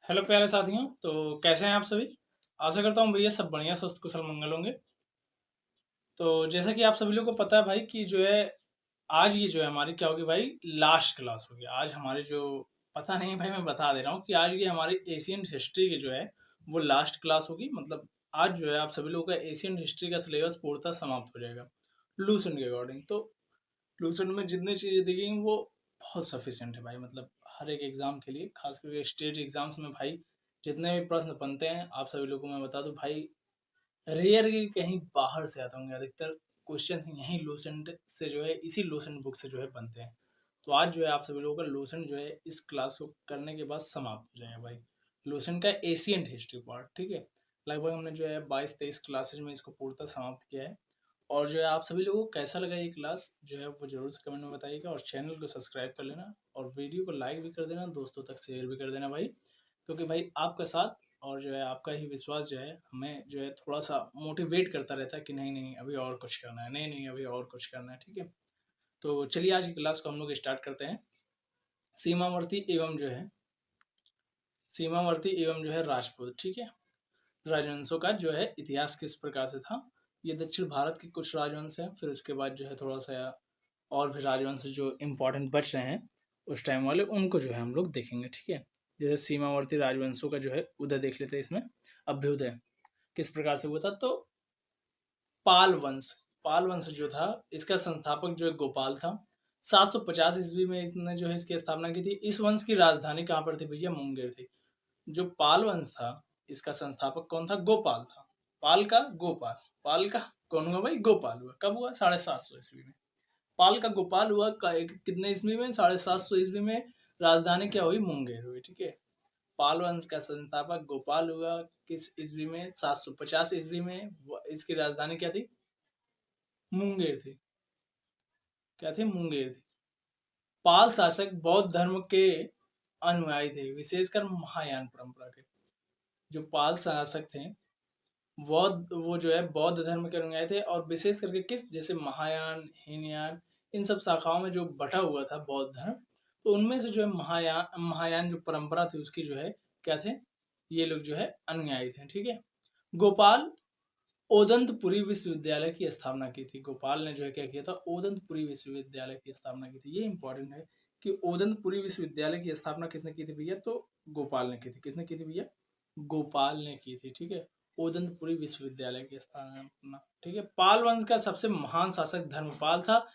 Hello प्यारे साथियों। तो कैसे हैं आप सभी? आशा करता हूँ भैया सब बढ़िया स्वस्थ कुशल मंगल होंगे। तो जैसा कि आप सभी लोगों को पता है भाई कि जो है आज ये जो है हमारी क्या होगी भाई, लास्ट क्लास होगी आज हमारी जो, पता नहीं भाई, मैं बता दे रहा हूँ कि आज ये हमारी एशियन हिस्ट्री की जो है वो लास्ट क्लास होगी। मतलब आज जो है आप सभी लोगों का एशियन हिस्ट्री का सिलेबस पूर्णतः समाप्त हो जाएगा लूसेंट के अकॉर्डिंग। तो लूसेंट में जितनी चीज़ें दी गई हैं वो बहुत सफिशिएंट है भाई। मतलब हर एक एग्जाम के लिए, खास करके स्टेट एग्जाम्स में भाई जितने भी प्रश्न बनते हैं आप सभी लोगों को मैं बता दूं भाई, रेयर ही कहीं बाहर से आते होंगे। अधिकतर क्वेश्चंस यहीं लूसेंट से जो है, इसी लूसेंट बुक से जो है बनते हैं। तो आज जो है आप सभी लोगों का लूसेंट जो है इस क्लास को करने के बाद समाप्त हो जाएगा भाई, लूसेंट का एशियंट हिस्ट्री पार्ट। ठीक है, लगभग हमने जो है 22-23 क्लासेज में इसको पूर्णतः समाप्त किया है। और जो है आप सभी लोगों को कैसा लगा ये क्लास जो है वो जरूर से कमेंट में बताइएगा, और चैनल को सब्सक्राइब कर लेना और वीडियो को लाइक भी कर देना, दोस्तों तक शेयर भी कर देना भाई। क्योंकि भाई आपका साथ और जो है आपका ही विश्वास जो है हमें जो है थोड़ा सा मोटिवेट करता रहता है कि नहीं नहीं अभी और कुछ करना है, नहीं नहीं अभी और कुछ करना है। ठीक है, तो चलिए आज की क्लास को हम लोग स्टार्ट करते हैं। सीमावर्ती एवं जो है सीमावर्ती एवं जो है राजपूत, ठीक है, राजवंशों का जो है इतिहास किस प्रकार से था। ये दक्षिण भारत के कुछ राजवंश हैं, फिर उसके बाद जो है थोड़ा सा और भी राजवंश जो इम्पोर्टेंट बच रहे हैं उस टाइम वाले, उनको जो है हम लोग देखेंगे। ठीक है, जैसे सीमावर्ती राजवंशों का जो है उदय देख लेते हैं इसमें। अभ्युदय किस प्रकार से हुआ था, तो पाल वंश, पाल वंश जो था इसका संस्थापक जो है गोपाल था। 750 ईस्वी में इसने जो है इसकी स्थापना की थी। इस वंश की राजधानी कहाँ पर थी भैया, मुंगेर थी। जो पाल वंश था इसका संस्थापक कौन था, गोपाल था। पाल का गोपाल, पाल का कौन हुआ भाई, गोपाल हुआ। कब हुआ, 750 ईस्वी में। पाल का गोपाल हुआ कितने ईस्वी में, 750 ईस्वी में। राजधानी क्या हुई, मुंगेर हुई। ठीक है, पाल वंश का संस्थापक गोपाल हुआ किस ईस्वी में, 750 ईस्वी में। इसकी राजधानी क्या थी, मुंगेर थी। क्या थी, मुंगेर थी। पाल शासक बौद्ध धर्म के अनुयायी थे, विशेषकर महायान परंपरा के। जो पाल शासक थे बौद्ध, वो जो है बौद्ध धर्म के अनुयायी थे, और विशेष करके किस, जैसे महायान, हीनयान, इन सब शाखाओं में जो बटा हुआ था बौद्ध धर्म, तो उनमें से जो है महायान महायान जो परंपरा थी उसकी जो है क्या थे, ये लोग जो है अनुयायी थे। ठीक है, गोपाल ओदंतपुरी विश्वविद्यालय की स्थापना की थी। गोपाल ने जो है क्या किया था, ओदंतपुरी विश्वविद्यालय की स्थापना की थी। ये इंपॉर्टेंट है कि ओदंतपुरी विश्वविद्यालय की स्थापना किसने की थी भैया, तो गोपाल ने की थी। किसने की थी भैया, गोपाल ने की थी। ठीक है, ओदंतपुरी विश्वविद्यालय की स्थापना। ठीक है, पाल वंश का सबसे महान शासक धर्मपाल था,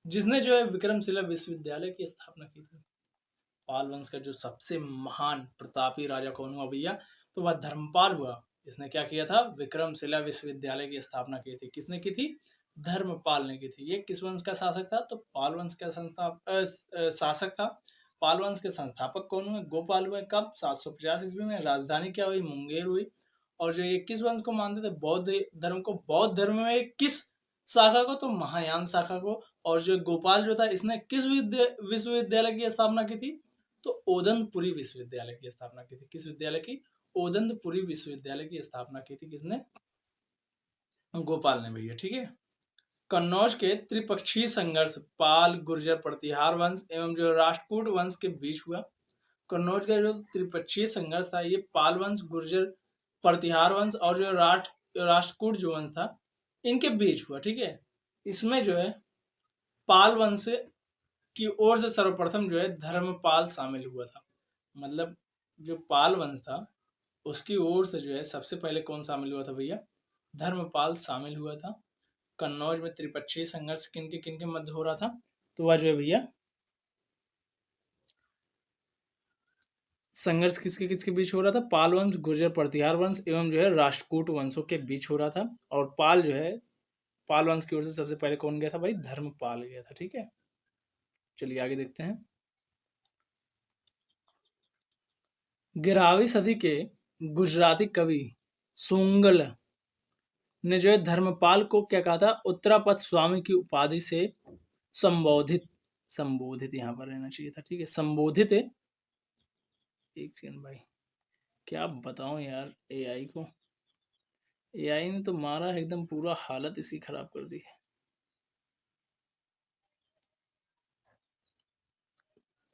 जिसने जो है विक्रमशिला विश्वविद्यालय की स्थापना की थी। पाल वंश का जो सबसे महान प्रतापी राजा कौन हुआ भैया, तो वह धर्मपाल हुआ। इसने क्या किया था, विक्रमशिला विश्वविद्यालय की स्थापना की थी। किसने की थी, धर्मपाल ने की थी। ये किस वंश का शासक था, तो पाल वंश का शासक था। पाल वंश के संस्थापक कौन हुए, गोपाल हुए। कब, 750 ईस्वी में। राजधानी क्या हुई, मुंगेर हुई। और जो ये किस वंश को मानते थे, बौद्ध धर्म को। बौद्ध धर्म में किस शाखा को, तो महायान शाखा को। और जो गोपाल जो था इसने किस विश्वविद्यालय की स्थापना की थी, तो ओदंतपुरी विश्वविद्यालय की स्थापना की थी। किस विद्यालय की, ओदंतपुरी विश्वविद्यालय की स्थापना की थी। किसने, गोपाल ने भैया। ठीक है, कन्नौज के त्रिपक्षीय संघर्ष पाल, गुर्जर, प्रतिहार वंश एवं जो राष्ट्रकूट वंश के बीच हुआ। कन्नौज का जो त्रिपक्षीय संघर्ष था ये पाल वंश, गुर्जर, प्रतिहार वंश और जो राष्ट्रकूट जो वंश था इनके बीच हुआ। ठीक है, इसमें जो है पाल वंश की ओर से सर्वप्रथम जो है धर्मपाल शामिल हुआ था। मतलब जो पाल वंश था उसकी ओर से जो है सबसे पहले कौन शामिल हुआ था भैया, धर्मपाल शामिल हुआ था। कन्नौज में त्रिपक्षीय संघर्ष किनके किनके मध्य हो रहा था, तो वह जो है भैया संघर्ष किसके किसके बीच हो रहा था, पाल वंश, गुर्जर, प्रतिहार वंश एवं जो है राष्ट्रकूट वंशों के बीच हो रहा था। और पाल जो है, पाल वंश की ओर से सबसे पहले कौन गया था भाई, धर्मपाल गया था। ठीक है, चलिए आगे देखते हैं। 11वीं सदी के गुजराती कवि सुंगल ने जो है धर्मपाल को क्या कहा था, उत्तरापथ स्वामी की उपाधि से संबोधित, संबोधित यहाँ पर रहना चाहिए था। ठीक है, संबोधित है। एक सेकंड भाई, क्या बताऊं यार, एआई को, एआई ने तो मारा है एकदम, पूरा हालत इसी खराब कर दी है।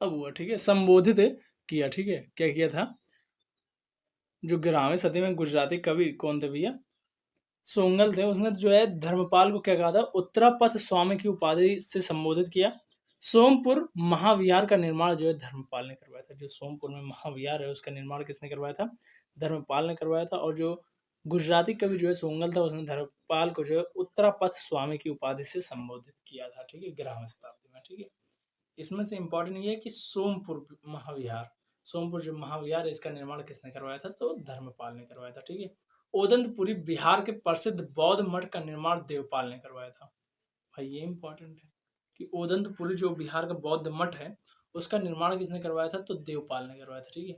अब हुआ, ठीक है, संबोधित किया। ठीक है, क्या किया था, जो 11वीं सदी में गुजराती कवि कौन थे भैया, सोंगल थे। उसने जो है धर्मपाल को क्या कहा था, उत्तरापथ स्वामी की उपाधि से संबोधित किया। सोमपुर महाविहार का निर्माण जो है धर्मपाल ने करवाया था। जो सोमपुर में महाविहार है उसका निर्माण किसने करवाया था, धर्मपाल ने करवाया था। और जो गुजराती कवि जो है सोंगल था, उसने धर्मपाल को जो है उत्तरापथ स्वामी की उपाधि से संबोधित किया था, ठीक है, 11वीं शताब्दी में, ठीक है। इसमें से इंपॉर्टेंट ये है कि सोमपुर महाविहार, सोमपुर जो महाविहार है इसका निर्माण किसने करवाया था, तो धर्मपाल ने करवाया था, ठीक है। ओदंतपुरी बिहार के प्रसिद्ध बौद्ध मठ का निर्माण देवपाल ने करवाया था। भाई ये इंपॉर्टेंट है कि ओदंतपुरी जो बिहार का बौद्ध मठ है उसका निर्माण किसने करवाया था, तो देवपाल ने करवाया था, ठीक है।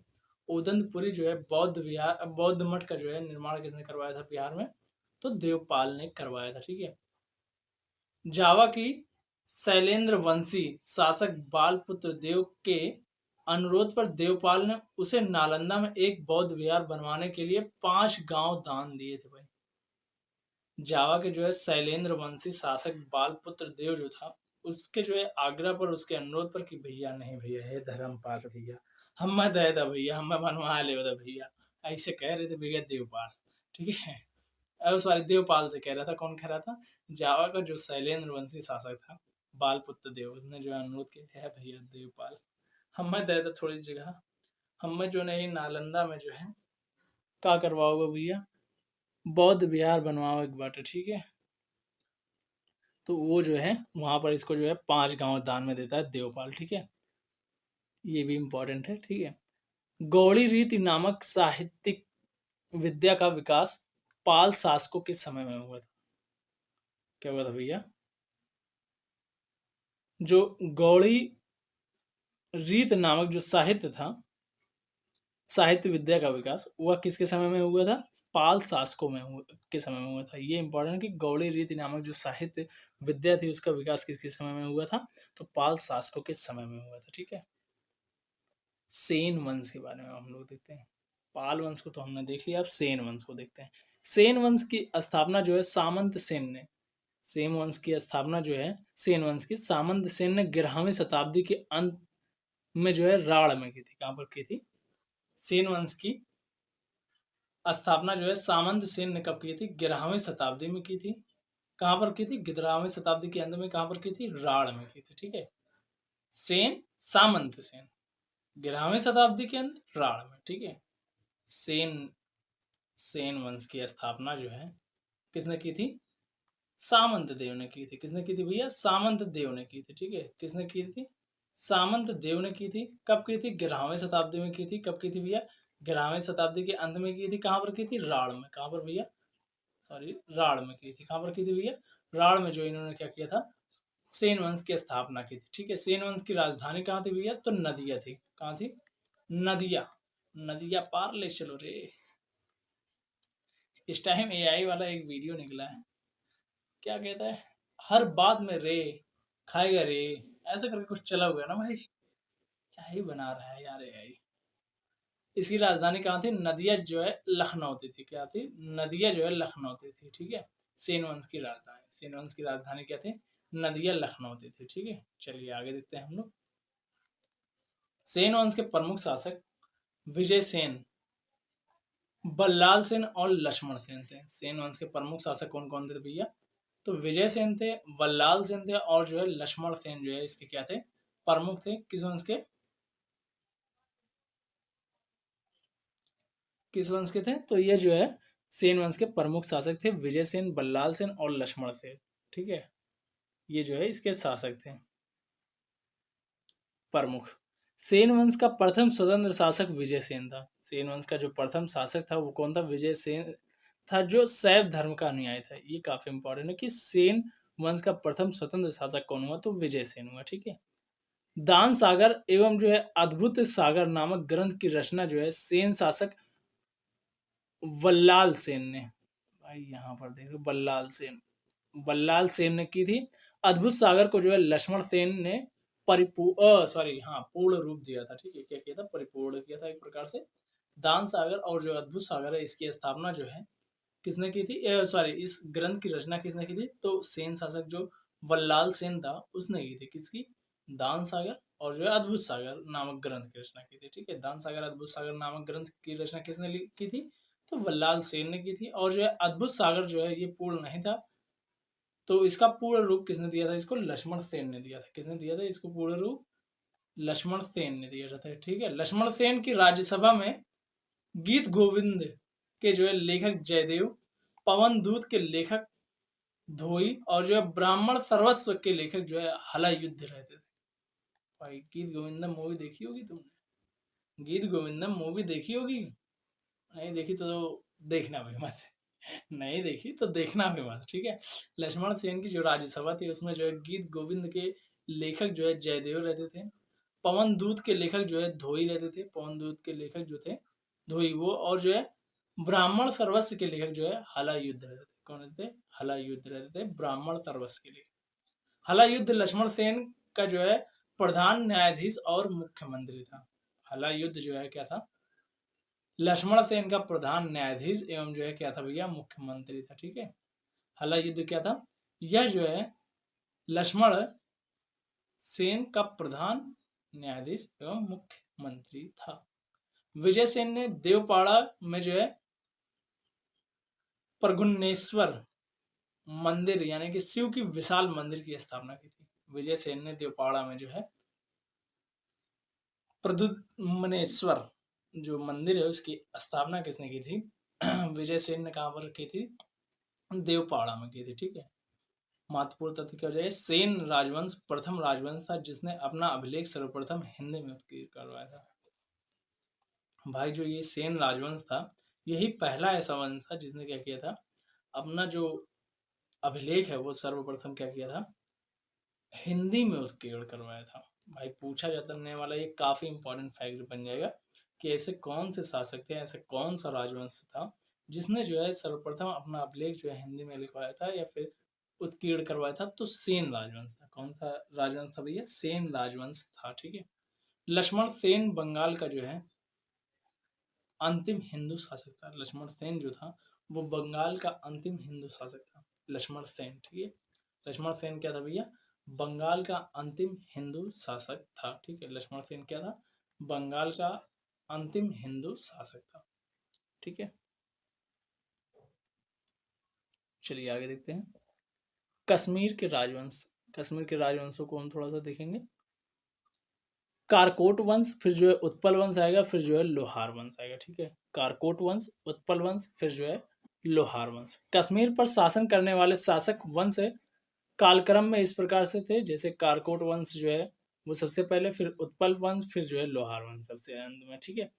ओदंतपुरी जो है बौद्ध विहार, बौद्ध मठ का जो है निर्माण किसने करवाया था बिहार में, तो देवपाल ने करवाया था, ठीक है। जावा की शैलेंद्र वंशी शासक बालपुत्र देव के अनुरोध पर देवपाल ने उसे नालंदा में एक बौद्ध विहार बनवाने के लिए 5 गांव दान दिए थे भाई। जावा के जो है शैलेंद्र वंशी शासक बालपुत्र देव जो था, उसके जो है आग्रह पर, उसके अनुरोध पर कि भैया नहीं भैया, हे धर्मपाल भैया, हम दे दा भैया, हम बनवा ले भैया, ऐसे कह रहे थे भैया देवपाल, ठीक है। सॉरी, देवपाल से कह रहा था, कौन कह रहा था, जावा का जो शैलेंद्र वंशी शासक था बालपुत्र देव, उसने जो है अनुरोध किया है भैया देवपाल, हम दे दा थोड़ी जगह, हम जो नहीं नालंदा में जो है क्या करवाओगे भैया, बौद्ध विहार बनवाओ एक बार, ठीक है। तो वो जो है वहां पर इसको जो है 5 गांव दान में देता है देवपाल, ठीक है। ये भी इंपॉर्टेंट है, ठीक है। गौड़ी रीति नामक साहित्यिक विद्या का विकास पाल शासकों के समय में हुआ था। क्या हुआ था भैया, जो गौड़ी रीत नामक जो साहित्य था, साहित्य विद्या का विकास वह किसके समय में हुआ था, पाल शासकों में के समय में हुआ था। ये इंपॉर्टेंट कि गौड़ी रीति नामक जो साहित्य विद्या थी उसका विकास किसके समय में हुआ था, तो पाल शासकों के समय में हुआ था, ठीक है। सेन वंश के बारे में हम लोग देखते हैं। पाल वंश को तो हमने देख लिया, अब सेन वंश को देखते हैं। सेन वंश की स्थापना जो है सामंत सेन ने, सेन वंश की स्थापना जो है, सेन वंश की सामंत सेन ने 11वीं शताब्दी के अंत में जो है राढ़ में की थी। कहां पर की थी, सेन वंश की स्थापना जो है सामंत सेन ने कब की थी, 11वीं शताब्दी में की थी। कहां पर की थी, 11वीं शताब्दी के अंत में, कहां पर की थी, राढ़ में की थी, ठीक है। सेन, सामंत सेन, 11वीं शताब्दी के अंत, राढ़ में, ठीक है। सेन, सेन वंश की स्थापना जो है किसने की थी, सामंत देव ने की थी। किसने की थी भैया, सामंत देव ने की थी, ठीक है। किसने की थी, सामंत देव ने की थी। कब की थी, 11वीं शताब्दी में की थी। कब की थी भैया, 11वीं शताब्दी के अंत में की थी। कहां पर की थी, राढ़ में। कहां पर भैया, सॉरी, राढ़ में की थी। कहां पर की थी भैया, राढ़ में। जो इन्होंने क्या किया था, सेन वंश की स्थापना की थी, ठीक है। सेन वंश की राजधानी कहाँ थी भैया, तो नदिया थी। कहाँ थी, नदिया, नदिया पार ले चलो रे। इस टाइम एआई वाला एक वीडियो निकला है, क्या कहता है, हर बात में रे खाएगा रे, ऐसा करके कुछ चला हुआ है ना भाई, क्या ही बना रहा है यार एआई। इसकी राजधानी कहाँ थी, नदिया जो है लखनऊ थी। क्या थी, नदिया जो है लखनऊ थी, ठीक है। सेन वंश की राजधानी, सेन वंश की राजधानी क्या थी, नदिया लखनऊ थी, ठीक है। चलिए आगे देखते हैं हम लोग। सेन वंश के प्रमुख शासक विजय सेन, बल्लाल सेन और लक्ष्मण सेन थे। सेन वंश के प्रमुख शासक कौन कौन थे भैया, तो विजय सेन थे, बल्लाल सेन थे, और जो है लक्ष्मण सेन जो है इसके क्या थे, प्रमुख थे। किस वंश के, किस वंश के थे, तो ये जो है सेन वंश के प्रमुख शासक थे, विजय सेन, बल्लाल सेन और लक्ष्मण सेन, ठीक है। ये जो है इसके शासक थे प्रमुख। सेन वंश का प्रथम स्वतंत्र शासक विजय सेन था। सेन वंश का जो प्रथम शासक था वो कौन था, विजय सेन था, जो शैव धर्म का अनुयायी था। ये काफी इंपॉर्टेंट है कि सेन वंश का प्रथम स्वतंत्र शासक कौन हुआ, तो विजय सेन हुआ, ठीक है। दान सागर एवं जो है अद्भुत सागर नामक ग्रंथ की रचना जो है सेन शासक वल्लाल सेन ने, भाई यहाँ पर देखो बल्लाल सेन, बल्लाल सेन ने की थी। अद्भुत सागर को जो है लक्ष्मण सेन ने पूर्ण रूप दिया था, ठीक है। क्या किया था, परिपूर्ण किया था एक प्रकार से। दान सागर और जो अद्भुत सागर है इसकी स्थापना जो है किसने की थी, इस ग्रंथ की रचना किसने की थी, तो सेन शासक जो वल्लाल सेन था उसने की थी। किसकी, दान सागर और जो है अद्भुत सागर नामक ग्रंथ की रचना की थी। ठीक है, दान सागर अद्भुत सागर नामक ग्रंथ की रचना किसने की थी? तो बल्लाल सेन ने की थी। और जो है अद्भुत सागर जो है ये पूर्ण नहीं था, तो इसका पूर्ण रूप किसने दिया था? इसको लक्ष्मण सेन ने दिया था। किसने दिया था इसको पूर्ण रूप? लक्ष्मण सेन ने दिया था। ठीक है, लक्ष्मण सेन की राज्यसभा में गीत गोविंद के जो है लेखक जयदेव, पवन दूत के लेखक धोई और जो है ब्राह्मण सर्वस्व के लेखक जो है हलायुद्ध रहते थे। भाई गीत गोविंदम मूवी देखी होगी तुमने? गीत गोविंदम मूवी देखी होगी? नहीं देखी तो देखना भी मत। नहीं देखी तो देखना भी मत। ठीक है, लक्ष्मण सेन की जो राज्यसभा थी उसमें जो है गीत गोविंद के लेखक जो है जयदेव रहते थे, पवन दूत के लेखक जो है धोई रहते थे, पवन दूत के लेखक जो थे धोई वो, और जो है ब्राह्मण सर्वस्व के लेखक जो है हलायुद्ध रहते थे। कौन रहते थे? हलायुद्ध रहते थे, ब्राह्मण सर्वस्व के लिए। हलायुद्ध लक्ष्मण सेन का जो है प्रधान न्यायाधीश और मुख्यमंत्री था। हलायुद्ध जो है क्या था? लक्ष्मण सेन का प्रधान न्यायाधीश एवं जो है क्या था भैया? मुख्यमंत्री था। ठीक है, हलायुद्ध क्या था? यह जो है लक्ष्मण सेन का प्रधान न्यायाधीश एवं मुख्यमंत्री था। विजय सेन ने देवपाड़ा में जो है प्रगुन्नेश्वर मंदिर यानी कि शिव की विशाल मंदिर की स्थापना की थी। विजय सेन ने देवपाड़ा में जो है प्रद्युम्नेश्वर जो मंदिर है उसकी स्थापना किसने की थी? विजय सेन ने कहा पर की थी? देवपाड़ा में की थी। ठीक है, महत्वपूर्ण तथ्य क्या हो जाएगा? सेन राजवंश प्रथम राजवंश था जिसने अपना अभिलेख सर्वप्रथम हिंदी में उत्कीर्ण करवाया था। भाई जो ये सेन राजवंश था यही पहला ऐसा वंश था जिसने क्या किया था? अपना जो अभिलेख है वो सर्वप्रथम क्या किया था? हिंदी में उत्कीर्ण करवाया था। भाई पूछा जाने वाला ये काफी इंपॉर्टेंट फैक्ट बन जाएगा कि ऐसे कौन से शासक थे, ऐसे कौन सा राजवंश था जिसने जो है सर्वप्रथम अपना अभिलेख जो है हिंदी में लिखवाया था या फिर उत्कीर्ण करवाया था? तो सेन राजवंश था। कौन सा राजवंश था भैया? सेन राजवंश था। ठीक है, लक्ष्मण सेन बंगाल का जो है अंतिम हिंदू शासक था। लक्ष्मण सेन जो था वो बंगाल का अंतिम हिंदू शासक था। लक्ष्मण सेन। ठीक है, लक्ष्मण सेन क्या था भैया? बंगाल का अंतिम हिंदू शासक था। ठीक है, लक्ष्मण सेन क्या था? बंगाल का अंतिम हिंदू शासक था। ठीक है, चलिए आगे देखते हैं। कश्मीर के राजवंश। कश्मीर के राजवंशों को हम थोड़ा सा देखेंगे। कारकोट वंश, फिर जो है उत्पल वंश आएगा, फिर जो है लोहार वंश आएगा। ठीक है, कारकोट वंश, उत्पल वंश, फिर जो है लोहार वंश। कश्मीर पर शासन करने वाले शासक वंश कालक्रम में इस प्रकार से थे, जैसे कारकोट वंश जो है वो सबसे पहले, फिर उत्पल वंश, फिर जो है लोहार वंश सबसे अंत में। ठीक है,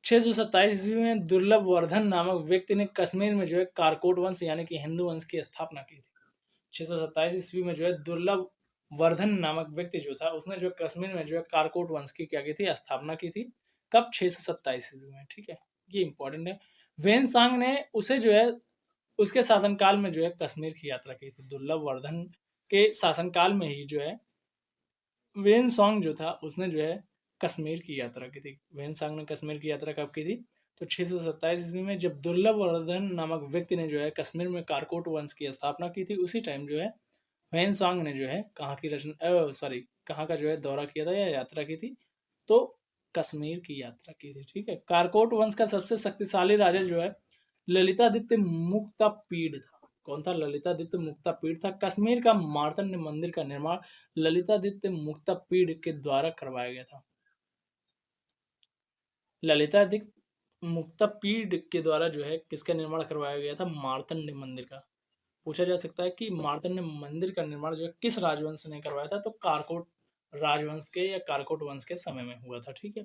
627 ईस्वी में दुर्लभ वर्धन नामक व्यक्ति ने कश्मीर में जो है कारकोट वंश यानी कि हिंदू वंश की स्थापना की थी। 627 ईस्वी में जो है दुर्लभ वर्धन नामक व्यक्ति जो था उसने जो कश्मीर में जो है कारकोट वंश की क्या की थी? स्थापना की थी। कब? 627 ईस्वी में। ठीक है, ये इंपॉर्टेंट है। वेनसांग ने उसे जो है उसके शासनकाल में जो है कश्मीर की यात्रा की थी। दुर्लभ वर्धन के शासनकाल में ही जो है वेनसांग जो था उसने जो है कश्मीर की यात्रा की थी। वेनसांग ने कश्मीर की यात्रा कब की थी? तो 627 ईस्वी में, जब दुर्लभ वर्धन नामक व्यक्ति ने जो है कश्मीर में कारकोट वंश की स्थापना की थी, उसी टाइम जो है वेनसांग ने जो है कहाँ की रचना सॉरी कहाँ का जो है दौरा किया था या यात्रा की थी? तो कश्मीर की यात्रा की थी। ठीक है, कारकोट वंश का सबसे शक्तिशाली राजा जो है ललितादित्य मुक्तापीड था। कौन था? ललितादित्य मुक्तापीड था। कश्मीर का मार्तंड मंदिर का निर्माण ललितादित्य मुक्तापीड के द्वारा करवाया गया था। ललितादित्य मुक्तापीड के द्वारा जो है किसका निर्माण करवाया गया था? मार्तंड मंदिर का। पूछा जा सकता है कि मार्तंड मंदिर का निर्माण जो है किस राजवंश ने करवाया था? तो कारकोट राजवंश के या कारकोट वंश के समय में हुआ था। ठीक है,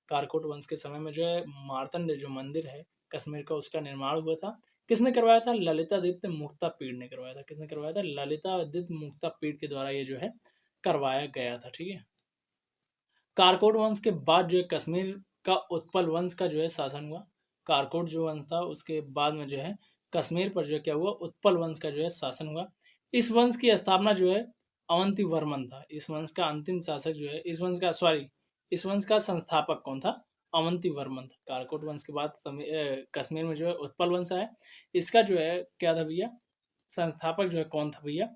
कारकोट वंश के समय में जो है मार्तंड जो मंदिर है कश्मीर का उसका निर्माण हुआ था। किसने करवाया था? ललितादित्य मुक्तापीड ने करवाया था। किसने करवाया था? ललितादित्य मुक्तापीड के द्वारा ये जो है करवाया गया था। ठीक है, कारकोट वंश के बाद जो है कश्मीर का उत्पल वंश का जो है शासन हुआ। कारकोट जो वंश था उसके बाद में जो है कश्मीर पर जो है क्या हुआ? उत्पल वंश का जो है शासन हुआ। इस वंश की स्थापना जो है अवंती वर्मन था। इस वंश का अंतिम शासक जो है इस वंश का संस्थापक कौन था? अवंती वर्मन था। कारकोट वंश के बाद कश्मीर में जो है उत्पल वंश आया। इसका जो है क्या था भैया? संस्थापक जो है कौन था भैया?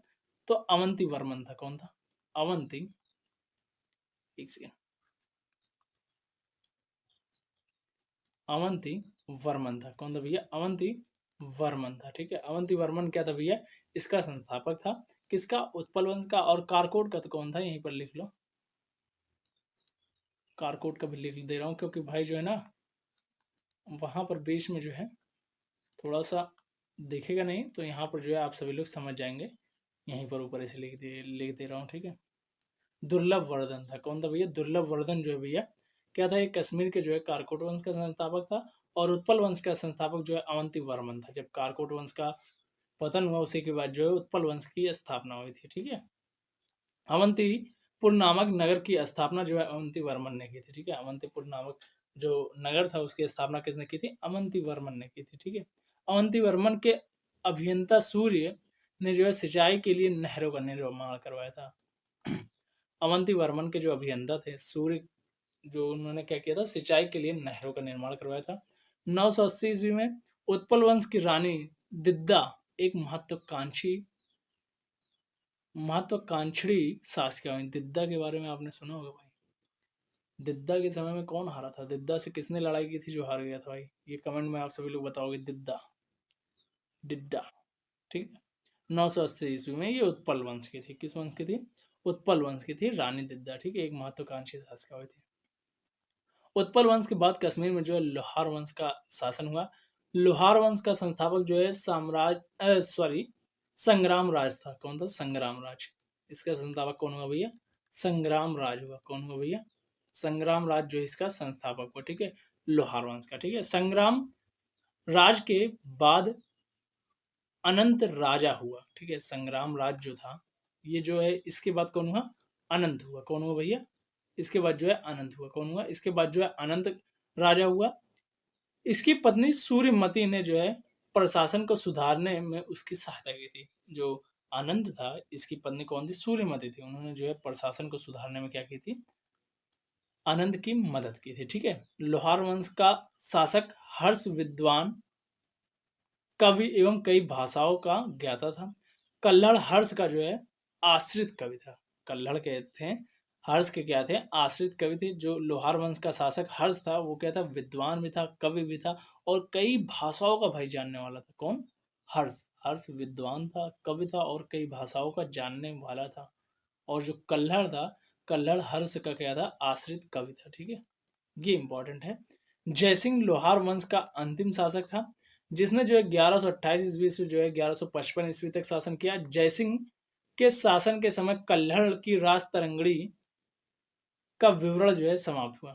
तो अवंती वर्मन था। कौन था? अवंती एक सेकंड, अवंती वर्मन था। कौन था भैया? अवंती वर्मन था। ठीक है, अवंती वर्मन क्या था भैया? इसका संस्थापक था। किसका? उत्पल वंश का। और कारकोट का तो कौन था? यहीं पर लिख लो, कारकोट का भी लिख दे रहा हूँ, क्योंकि भाई जो है ना वहां पर बीच में जो है थोड़ा सा दिखेगा नहीं, तो यहाँ पर जो है आप सभी लोग समझ जाएंगे। यहीं पर ऊपर ऐसे लिख दे रहा हूँ। ठीक है, दुर्लभ वर्धन था। कौन था भैया? दुर्लभ वर्धन जो है भैया क्या था? एक कश्मीर के जो है कारकोट वंश का संस्थापक था। और उत्पल वंश का संस्थापक जो है अवंती वर्मन था। जब कारकोट वंश का पतन हुआ उसी के बाद जो है उत्पल वंश की स्थापना हुई थी। ठीक है, अवंतीपुर नामक नगर की स्थापना जो है अवंती वर्मन ने की थी। ठीक है, अवंतीपुर नामक जो नगर था उसकी स्थापना किसने की थी? अवंती वर्मन ने की थी। ठीक है, अवंती वर्मन के अभियंता सूर्य ने जो है सिंचाई के लिए नहरों का निर्माण करवाया था। अवंती वर्मन के जो अभियंता थे सूर्य, जो उन्होंने क्या किया था? सिंचाई के लिए नहरों का निर्माण करवाया था। 980 ईस्वी में उत्पल वंश की रानी दिद्दा एक महत्वाकांक्षी शासिका हुई। दिद्दा के बारे में आपने सुना होगा भाई। दिद्दा के समय में कौन हारा था? दिद्दा से किसने लड़ाई की थी जो हार गया था भाई? ये कमेंट में आप सभी लोग बताओगे। दिद्दा, दिद्दा। ठीक है, 980 ईस्वी में ये उत्पल वंश की थी। किस वंश की थी? उत्पल वंश की थी रानी दिद्दा। ठीक है, एक महत्वाकांक्षी शासिका हुई थी। उत्पल वंश के बाद कश्मीर में जो है लोहार वंश का शासन हुआ। लोहार वंश का संस्थापक जो है संग्राम राज था। कौन था? संग्राम राज। इसका संस्थापक कौन हुआ भैया? संग्राम राज हुआ। कौन हुआ भैया? संग्राम राज जो है इसका संस्थापक हुआ। ठीक है, लोहार वंश का। ठीक है, संग्राम राज के बाद अनंत राजा हुआ। ठीक है, संग्राम राज जो था ये जो है इसके बाद कौन हुआ? अनंत हुआ। कौन हुआ भैया? इसके बाद जो है अनंत हुआ। कौन हुआ? इसके बाद जो है अनंत राजा हुआ। इसकी पत्नी सूर्यमती ने जो है प्रशासन को सुधारने में उसकी सहायता की थी। जो आनंद था इसकी पत्नी कौन थी? सूर्यमती थी। उन्होंने जो है प्रशासन को सुधारने में क्या की थी? आनंद की मदद की थी। ठीक है, लोहार वंश का शासक हर्ष विद्वान कवि एवं कई भाषाओं का ज्ञाता था। कल्हड़ हर्ष का जो है आश्रित कवि था। कल्हड़ के थे, हर्ष के क्या थे? आश्रित कवि थे। जो लोहार वंश का शासक हर्ष था वो क्या था? विद्वान भी था, कवि भी था और कई भाषाओं का भाई जानने वाला था। कौन? हर्ष। हर्ष विद्वान था, कवि था और कई भाषाओं का जानने वाला था। और जो कल्हड़ था, कल्हड़ हर्ष का क्या था? आश्रित कवि था। ठीक है, ये इंपॉर्टेंट है। जयसिंह लोहार वंश का अंतिम शासक था, जिसने जो है 1128 ईस्वी से जो है 1155 ईस्वी तक शासन किया। जयसिंह के शासन के समय कल्हड़ की राज तरंगड़ी का विवरण जो है समाप्त हुआ।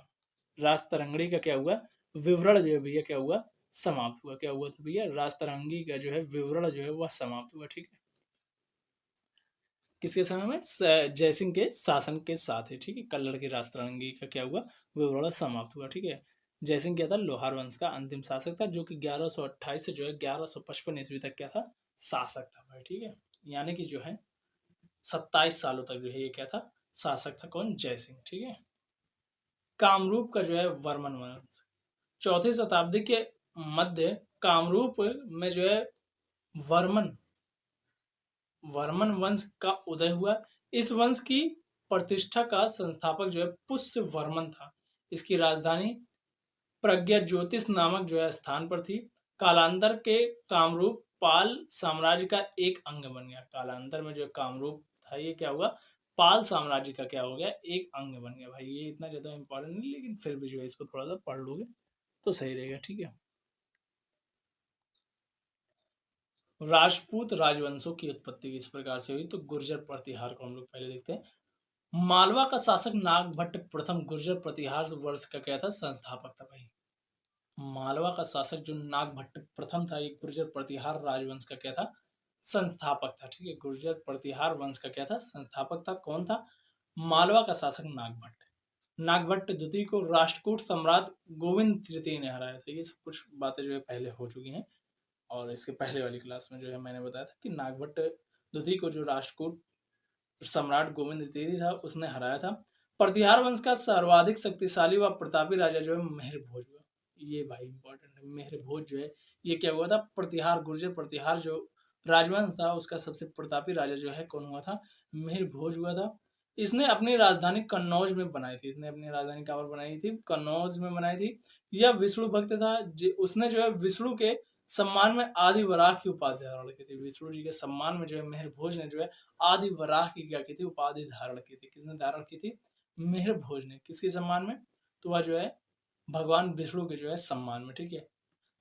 राज तरंगड़ी का क्या हुआ? विवरण जो है भैया क्या हुआ? समाप्त हुआ। क्या हुआ? तो भैया राज तरंगी का जो है विवरण जो है वह समाप्त हुआ। ठीक है, किसके समय में? जयसिंह के शासन के साथ है। ठीक है, कल्लड़ की राजतरंगी का क्या हुआ? विवरण समाप्त हुआ। ठीक है, जयसिंह क्या था? लोहार वंश का अंतिम शासक था, जो कि 1128 से जो है 1155 ईस्वी तक क्या था? शासक था भाई। ठीक है, यानी कि जो है 27 सालों तक जो है ये क्या था? शासक था। कौन? जयसिंह। ठीक है, कामरूप का जो है वर्मन वंश 4वीं शताब्दी के मध्य कामरूप में जो है वर्मन वर्मन वंश का उदय हुआ। इस वंश की प्रतिष्ठा का संस्थापक जो है पुष्य वर्मन था। इसकी राजधानी प्रज्ञा ज्योतिष नामक जो है स्थान पर थी। कालांतर के कामरूप पाल साम्राज्य का एक अंग बन गया। कालांतर में जो कामरूप था ये क्या हुआ? पाल साम्राज्य का क्या हो गया? एक अंग बन गया। भाई ये इतना ज्यादा इंपॉर्टेंट नहीं, लेकिन फिर भी जो है इसको थोड़ा सा पढ़ लोगे तो सही रहेगा। ठीक है, राजपूत राजवंशों की उत्पत्ति किस प्रकार से हुई? तो गुर्जर प्रतिहार को हम लोग पहले देखते हैं। मालवा का शासक नागभट्ट प्रथम गुर्जर प्रतिहार वर्ष का क्या था? संस्थापक था भाई। मालवा का शासक जो नागभट्ट प्रथम था ये गुर्जर प्रतिहार राजवंश का क्या था? संस्थापक था। ठीक है, गुर्जर प्रतिहार वंश का क्या था? संस्थापक था। कौन था? मालवा का शासक नागभट्ट। नागभट्ट द्वितीय को राष्ट्रकूट सम्राट गोविंद तृतीय ने हराया था। ये सब कुछ बातें जो है पहले हो चुकी हैं, और इसके पहले वाली क्लास में जो है मैंने बताया था कि नागभट्ट द्वितीय को जो राष्ट्रकूट सम्राट गोविंद द्वितीय था उसने हराया था। प्रतिहार वंश का सर्वाधिक शक्तिशाली व प्रतापी राजा जो है मेहर भोज हुआ। ये भाई इंपॉर्टेंट है। मेहर भोज जो है ये क्या हुआ था? प्रतिहार गुर्जर प्रतिहार जो राजवंश था उसका सबसे प्रतापी राजा जो है कौन हुआ था? मेहर भोज हुआ था। इसने अपनी राजधानी कन्नौज में बनाई थी। इसने अपनी राजधानी कहाँ पर बनाई थी? कन्नौज में बनाई थी। यह विष्णु भक्त था। उसने जो है विष्णु के सम्मान में आदि वराह की उपाधि धारण की थी। विष्णु जी के सम्मान में जो है मिहिर भोज ने जो है आदि वराह की क्या की थी? उपाधि धारण की थी। किसने धारण की थी? मिहिर भोज ने। किसके सम्मान में? तो वह जो है भगवान विष्णु के जो है सम्मान में, ठीक है।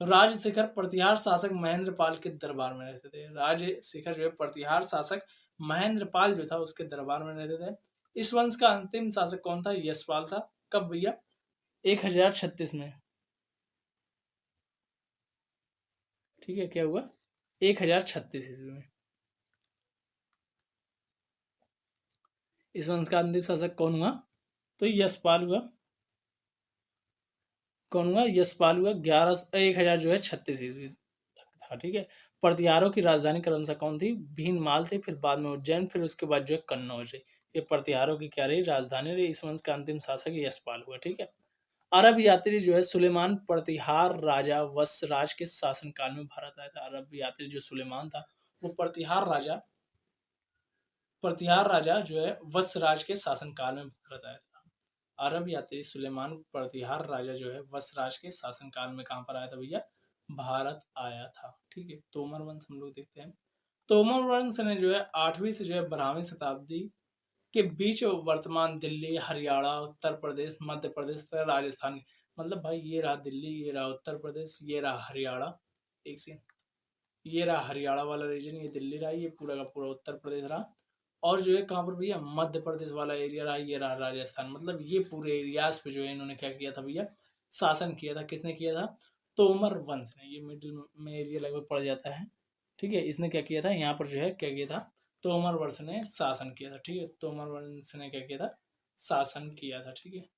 राज शिखर प्रतिहार शासक महेंद्र पाल के दरबार में रहते थे। राज शिखर जो है प्रतिहार शासक महेंद्र पाल जो था उसके दरबार में रहते थे। इस वंश का अंतिम शासक कौन था? यशपाल था। कब भैया? 1036 में, ठीक है। क्या हुआ? 1036 ईस्वी में। इस वंश का अंतिम शासक कौन हुआ? तो यशपाल हुआ। कौन हुआ? यशपाल हुआ। 1000 जो है 36 ईस्वी तक था, ठीक है। प्रतिहारों की राजधानी क्रमशः कौन थी? भीनमाल थी, फिर बाद में उज्जैन, फिर उसके बाद जो है कन्नौज रही। ये प्रतिहारों की क्या रही? राजधानी रही। इस वंश का अंतिम शासक यशपाल हुआ, ठीक है। अरब यात्री जो है सुलेमान प्रतिहार राजा वत्सराज के शासनकाल में भारत आया था। अरब यात्री जो सुलेमान था वो प्रतिहार राजा जो है वत्सराज के शासनकाल में भारत आया था। अरब यात्री सुलेमान प्रतिहार राजा जो है वत्सराज के शासनकाल में कहाँ पर आया था भैया? भारत आया था, ठीक है। तोमर वंश हम लोग देखते हैं। तोमर वंश ने जो है 8वीं से जो है 12वीं शताब्दी के बीच वर्तमान दिल्ली, हरियाणा, उत्तर प्रदेश, मध्य प्रदेश तथा राजस्थान, मतलब भाई ये रहा दिल्ली, ये रहा उत्तर प्रदेश, ये रहा हरियाणा, एक से ये रहा हरियाणा वाला रीजन, ये दिल्ली रहा, ये पूरा का पूरा उत्तर प्रदेश रहा, और जो है कहाँ पर भैया? मध्य प्रदेश वाला एरिया रहा, ये रहा राजस्थान। मतलब ये पूरे एरियाज पे जो है इन्होंने क्या किया था भैया? शासन किया था। किसने किया था? तोमर वंश ने। ये मिडिल में एरिया लगभग पड़ जाता है, ठीक है। इसने क्या किया था? यहाँ पर जो है क्या किया था? तोमर वंश ने शासन किया था, ठीक है। तोमर वंश ने क्या किया था? शासन किया था, ठीक है।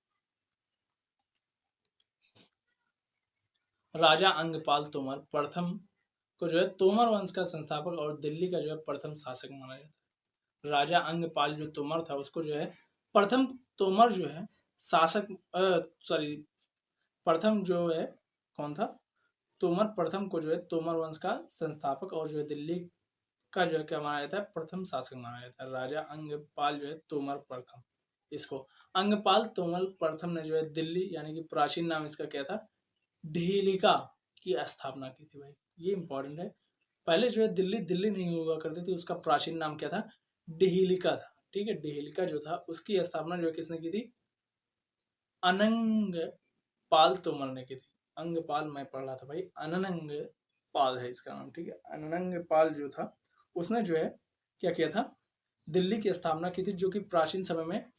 राजा अंगपाल तोमर प्रथम को जो है तोमर वंश का संस्थापक और दिल्ली का जो है प्रथम शासक माना जाता है। राजा अंगपाल जो तोमर था उसको जो है प्रथम तोमर जो है शासक, सॉरी, प्रथम जो है कौन था? तोमर प्रथम को जो है तोमर वंश का संस्थापक और जो है दिल्ली का जो है क्या माना जाता है? प्रथम शासक माना जाता है। राजा अंगपाल जो है तोमर प्रथम, इसको अंगपाल तोमर प्रथम ने जो है दिल्ली, यानी कि प्राचीन नाम इसका क्या था? ढीलिका की स्थापना की थी भाई। ये इंपॉर्टेंट है। पहले जो है दिल्ली दिल्ली नहीं हुआ करती थी, उसका प्राचीन नाम क्या था? डिहिलिका था, ठीक है। डिहिलिका जो था उसकी स्थापना जो है किसने की थी? अनंग पाल तोमर ने की थी। अंगपाल मैं पढ़ रहा था भाई, अनंग पाल है इसका नाम, ठीक है। अनंग पाल जो था उसने जो है क्या किया था? दिल्ली की स्थापना की थी, जो कि प्राचीन समय में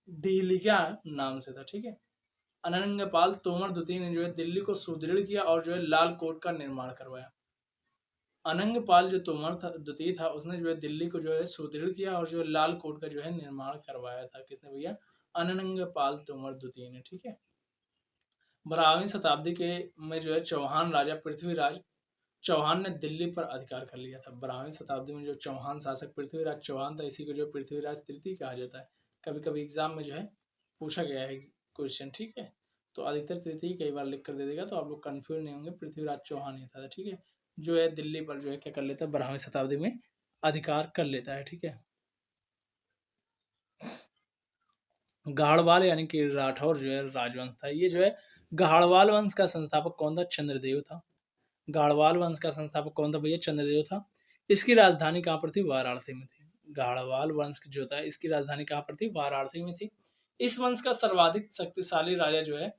डिहिलिका नाम से था, ठीक है। अनंगपाल तोमर द्वितीय ने जो है दिल्ली को सुदृढ़ किया और जो है लाल कोट का निर्माण करवाया। अनंगपाल जो तोमर था द्वितीय था उसने जो है दिल्ली को जो है सुदृढ़ किया और जो है लाल कोट का जो है निर्माण करवाया था। किसने भैया? अनंगपाल तोमर द्वितीय ने, ठीक है। 12वीं शताब्दी के में जो है चौहान राजा पृथ्वीराज चौहान ने दिल्ली पर अधिकार कर लिया था। 12वीं शताब्दी में जो चौहान शासक पृथ्वीराज चौहान था, इसी को जो पृथ्वीराज तृतीय कहा जाता है। कभी कभी एग्जाम में जो है पूछा गया है क्वेश्चन, ठीक है। तो अधिकतर तृतीय कई बार लिख कर दे देगा, तो आप लोग कंफ्यूज नहीं होंगे। पृथ्वीराज चौहान ही था, ठीक है। जो है दिल्ली पर जो है क्या कर लेता है? 12वीं शताब्दी में अधिकार कर लेता है, ठीक है। गाड़वाल यानी कि राठौर जो है राजवंश था। ये जो है गाड़वाल वंश का संस्थापक कौन था? चंद्रदेव था। गाड़वाल वंश का संस्थापक कौन था भैया? चंद्रदेव था। इसकी राजधानी कहाँ पर थी? वाराणसी में थी। गाड़वाल वंश जो था इसकी राजधानी कहाँ पर थी? वाराणसी में थी। इस वंश का सर्वाधिक शक्तिशाली राजा जो है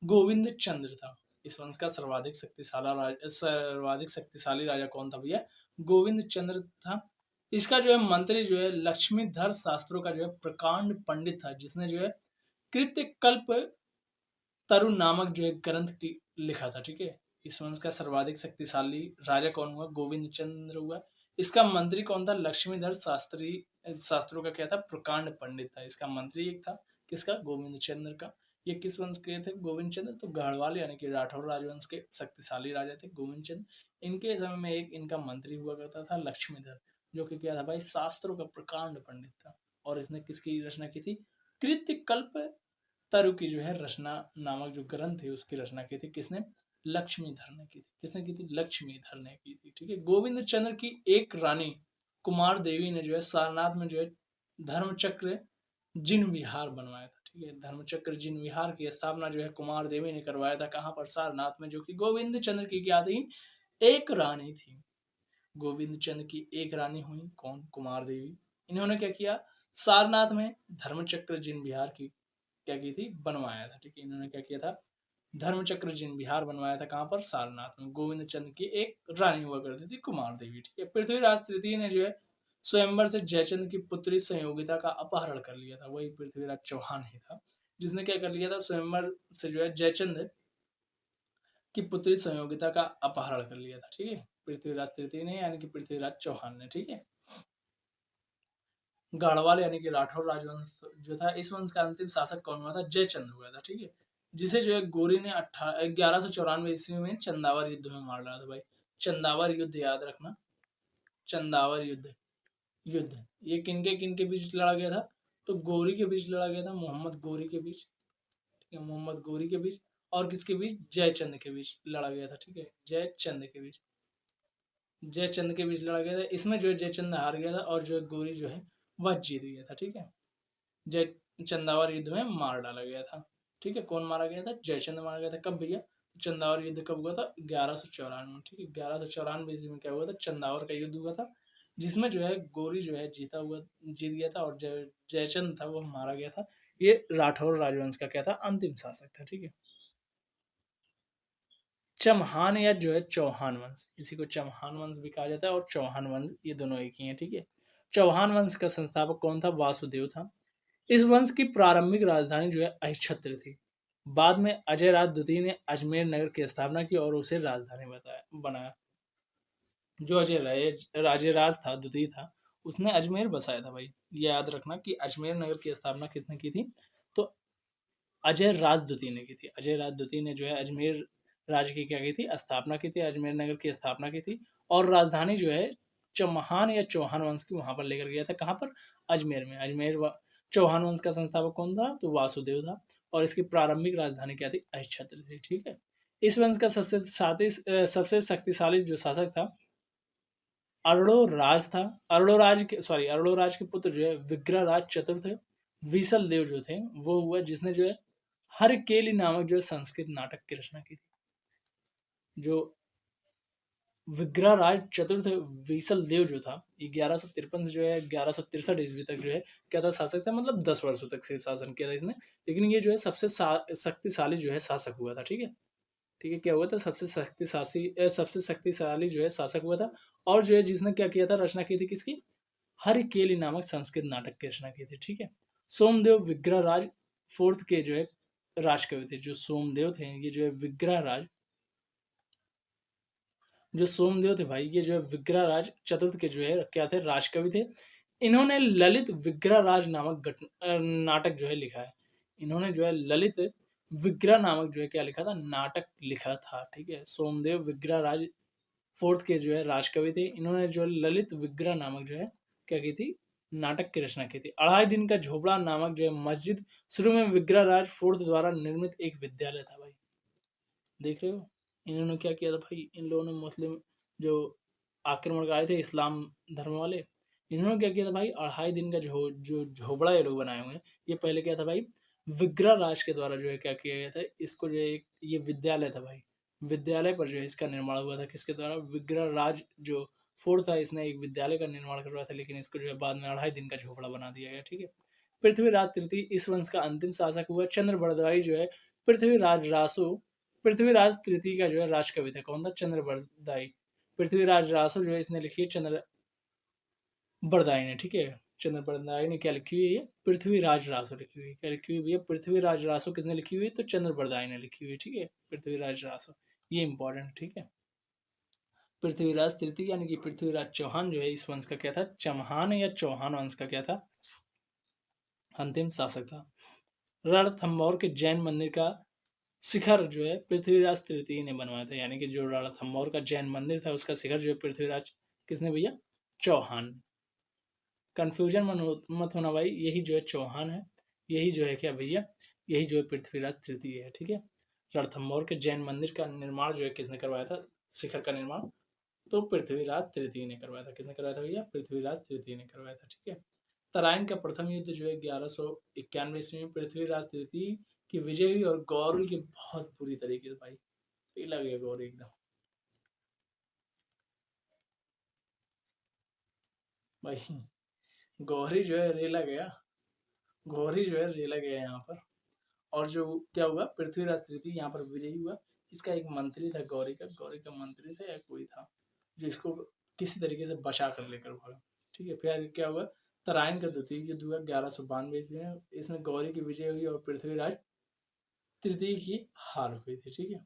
गोविंद चंद्र था। इस वंश का सर्वाधिक शक्तिशाली राजा कौन था भैया? गोविंद चंद्र था। इसका जो है मंत्री जो है लक्ष्मीधर शास्त्रों का जो है प्रकांड पंडित था, जिसने जो है कृत्य कल्प तरुण नामक जो एक ग्रंथ की लिखा था, ठीक है। इस वंश का सर्वाधिक शक्तिशाली राजा कौन हुआ? गोविंद चंद्र हुआ। इसका मंत्री कौन था? लक्ष्मीधर शास्त्री। शास्त्रों का क्या था? प्रकांड पंडित था। इसका मंत्री एक था किसका? गोविंद चंद्र का। ये किस वंश के थे? गोविंद चंद्र। तो गढ़वाल यानी कि राठौर राजवंश के शक्तिशाली राजा थे गोविंद चंद्र। इनके समय में एक इनका मंत्री हुआ करता था लक्ष्मीधर, जो कि क्या था भाई? शास्त्रों का प्रकांड पंडित था। और इसने किसकी रचना की थी? कृत्य कल्प तरु की जो है रचना नामक जो ग्रंथ है उसकी रचना की थी किसने? लक्ष्मीधर ने की थी। किसने की थी? लक्ष्मीधर ने की थी, ठीक है। गोविंद चंद्र की एक रानी कुमार देवी ने जो है सारनाथ में जो है धर्मचक्र जिन विहार बनवाया था। ठीक है, धर्मचक्र जिन विहार की स्थापना जो है कुमार देवी ने करवाया था। कहाँ पर? सारनाथ में, जो कि गोविंद चंद्र की क्या थी? एक रानी थी। गोविंद चंद्र की एक रानी हुई कौन? कुमार देवी। इन्होंने क्या किया? सारनाथ में धर्मचक्र जिन विहार की क्या की थी? बनवाया था। ठीक है, इन्होंने क्या किया था? धर्मचक्र जिन विहार बनवाया था। कहाँ पर? सारनाथ में। गोविंद चंद्र की एक रानी हुआ करती थी कुमार देवी। ठीक है, पृथ्वीराज तृतीय ने जो है स्वयंवर से जयचंद की पुत्री संयोगिता का अपहरण कर लिया था। वही पृथ्वीराज चौहान ही था जिसने क्या कर लिया था? स्वयंवर से जो है जयचंद की पुत्री संयोगिता का अपहरण कर लिया था। ठीक है, पृथ्वीराज तृतीय ने यानी कि पृथ्वीराज चौहान ने। ठीक है, गाढ़वाल यानी कि राठौर राजवंश जो था, इस वंश का अंतिम शासक कौन हुआ था? जयचंद हुआ था। ठीक है, जिसे जो है गोरी ने 1194 ईस्वी में चंदावर युद्ध में मार डाला था। भाई चंदावर युद्ध याद रखना, चंदावर युद्ध ये किन के बीच लड़ा गया था? तो गोरी के बीच लड़ा गया था, मोहम्मद गोरी के बीच। ठीक है, मोहम्मद गोरी के बीच और किसके बीच? जयचंद के बीच लड़ा गया था। ठीक है, जयचंद के बीच, जयचंद के बीच लड़ा गया था। इसमें जो है जयचंद हार गया था और जो है गोरी जो है वह जीत गया था। ठीक है, जय चंदावर युद्ध में मार डाला गया था। ठीक है, कौन मारा गया था? जयचंद मारा गया था। कब भैया? चंदावर युद्ध कब हुआ था? 1194 में। ठीक है, 1194 ईस्वी में क्या हुआ था? चंदावर का युद्ध हुआ था, जिसमें जो है गोरी जो है जीत गया था और जयचंद था वो मारा गया था। ये राठौर राजवंश का क्या था? अंतिम शासक था। ठीक है, चमहान या जो है चौहान वंश, इसी को चमहान वंश भी कहा जाता है और चौहान वंश, ये दोनों एक ही है। ठीक है, चौहान वंश का संस्थापक कौन था? वासुदेव था। इस वंश की प्रारंभिक राजधानी जो है अहिच्छत्र थी। बाद में अजय राज द्वितीय ने अजमेर नगर की स्थापना की और उसे राजधानी बनाया। जो राजे राज था द्वितीय था, उसने अजमेर बसाया था। भाई ये याद रखना कि अजमेर नगर की स्थापना किसने की थी? तो अजय राज द्वितीय ने की थी। अजय राज द्वितीय ने जो है अजमेर राज्य की क्या की थी? स्थापना की थी, अजमेर नगर की स्थापना की थी और राजधानी जो है चौहान या चौहान वंश की वहां पर लेकर गया था। कहाँ पर? अजमेर में। चौहान वंश का संस्थापक कौन था? तो वासुदेव था और इसकी प्रारंभिक राजधानी क्या थी? अहिच्छत्र थी। ठीक है, इस वंश का सबसे शक्तिशाली जो शासक था अर्णोराज था। अर्णोराज के पुत्र जो है विग्रहराज चतुर्थ विसल देव जो थे वो हुआ, जिसने जो है हरकेली नामक जो है संस्कृत नाटक की रचना की थी। जो विग्रहराज चतुर्थ विसल देव जो था, 1153 से जो है 1163 ईस्वी तक जो है क्या था? शासक था। मतलब 10 वर्षों तक सिर्फ शासन किया था इसने, लेकिन ये जो है सबसे शक्तिशाली जो है शासक हुआ था। ठीक है, ठीक है, क्या हुआ था? सबसे शक्तिशाली जो है शासक हुआ था और जो है जिसने क्या किया था? रचना की थी किसकी? हरिकेली नामक संस्कृत नाटक की रचना की थी। ठीक है, सोमदेव विग्रहराज फोर्थ के जो है राजकवि थे। जो सोमदेव थे ये जो है विग्रहराज, जो सोमदेव थे भाई ये जो है विग्रहराज चतुर्थ के जो है क्या थे? राजकवि थे। इन्होंने ललित विग्रहराज नामक नाटक जो है लिखा है। इन्होंने जो है ललित विग्रह नामक जो है क्या लिखा था? नाटक लिखा था। ठीक है, सोमदेव विग्रहराज फोर्थ के जो है राजकवि थे। इन्होंने जो ललित विग्रह नामक जो है क्या की थी? नाटक की रचना की थी। अढ़ाई दिन का झोपड़ा नामक जो है मस्जिद शुरू में विग्रहराज फोर्थ द्वारा निर्मित एक विद्यालय था। भाई देख रहे हो इन्होंने क्या किया था? भाई इन लोगों ने मुस्लिम जो आक्रमण आए थे इस्लाम धर्म वाले, इन्होंने क्या किया था भाई? अढ़ाई दिन का जो झोपड़ा ये लोग बनाए हुए हैं, ये पहले क्या था भाई? विग्रह राज के द्वारा जो है क्या किया गया था? इसको जो है ये विद्यालय था भाई, विद्यालय पर जो है इसका निर्माण हुआ था। किसके द्वारा? विग्रह राज जो फोर्थ था, इसने एक विद्यालय का निर्माण करवाया था, लेकिन इसको जो है बाद में अढ़ाई दिन का झोपड़ा बना दिया गया। ठीक है, पृथ्वीराज तृतीय इस वंश का अंतिम शासक हुआ। चंद्र बरदाई जो है पृथ्वीराज रासो पृथ्वीराज तृतीय का जो है राजकवि था। कौन था? चंद्र बरदाई। पृथ्वीराज रासो जो है इसने लिखी है चंद्र बरदाई ने। ठीक है, चंद्र बरदाई ने क्या लिखी हुई है? पृथ्वीराज रासो लिखी हुई है। क्या लिखी हुई है? पृथ्वीराज रासो किसने लिखी हुई है? तो चंद्र बरदाई ने लिखी हुई है। ठीक है, पृथ्वीराज रासो, ये इंपॉर्टेंट। ठीक है, पृथ्वीराज तृतीय यानी कि पृथ्वीराज चौहान जो है इस वंश का क्या था? चमहान या चौहान वंश का क्या था? अंतिम शासक था। रणथंभौर के जैन मंदिर का शिखर जो है पृथ्वीराज तृतीय ने बनवाया था। यानी कि जो रणथंभौर का जैन मंदिर था उसका शिखर जो है पृथ्वीराज किसने भैया? चौहान। कंफ्यूजन मत होना भाई, यही जो है चौहान है, यही जो है क्या भैया? यही जो है पृथ्वीराज तृतीय है। ठीक है, रणथंभौर के जैन मंदिर का निर्माण जो है किसने करवाया था? शिखर का निर्माण तो पृथ्वीराज तृतीय ने करवाया था। किसने करवाया था भैया? पृथ्वीराज तृतीय ने करवाया था। ठीक है, तराइन का प्रथम युद्ध जो है 1191 ईस्वी में पृथ्वीराज तृतीय की विजय हुई और गौरी की बहुत बुरी तरीके से भाई पीला गया गौरी एकदम भाई। गौरी जो है रेला गया, गौरी जो है रेला गया यहाँ पर। और जो क्या हुआ, पृथ्वीराज तृतीय यहाँ पर विजयी हुआ। इसका एक मंत्री था गौरी का मंत्री था या कोई था जो इसको किसी तरीके से बचा कर लेकर भागा। ठीक है, फिर क्या हुआ, तराइन का द्वितीय युद्ध हुआ 1192 ईस्वी में। इसमें गौरी की विजय हुई और पृथ्वीराज तृतीय की हार हुई थी। ठीक है,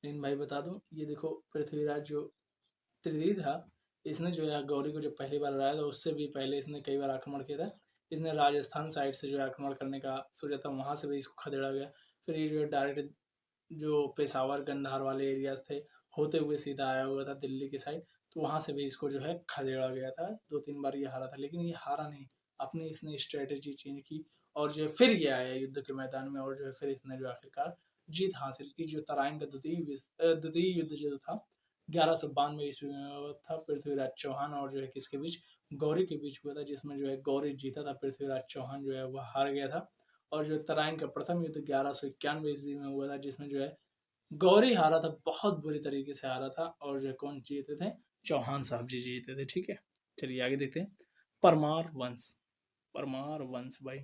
लेकिन भाई बता दूं, ये देखो पृथ्वीराज जो तृतीय था, इसने जो है गौरी को जब पहली बार हराया था, उससे भी पहले इसने कई बार आक्रमण किया था। इसने राजस्थान साइड से जो है आक्रमण करने का सोचा था, वहां से भी इसको खदेड़ा गया। फिर ये जो है डायरेक्ट जो पेशावर गंधार वाले एरिया थे होते हुए सीधा आया हुआ था दिल्ली की साइड, तो वहां से भी इसको जो है खदेड़ा गया था। 2-3 बार ये हारा था, लेकिन ये हारा नहीं, अपनी इसने स्ट्रेटेजी चेंज की और जो है फिर ये आया युद्ध के मैदान में और जो है फिर इसने जो आखिरकार जीत हासिल की। जो तराइन का द्वितीय युद्ध जो था 1192 ईस्वी में हुआ था पृथ्वीराज चौहान और जो है किसके बीच, गौरी के बीच हुआ था, जिसमें जो है गौरी जीता था, पृथ्वीराज चौहान जो है वह हार गया था। और जो तराइन का प्रथम युद्ध 1191 ईस्वी में हुआ था, जिसमें जो है गौरी हारा था, बहुत बुरी तरीके से हारा था। और जो कौन जीते थे, चौहान साहब जी जीते थे। ठीक है, चलिए आगे देखते हैं। परमार वंश, परमार वंश भाई,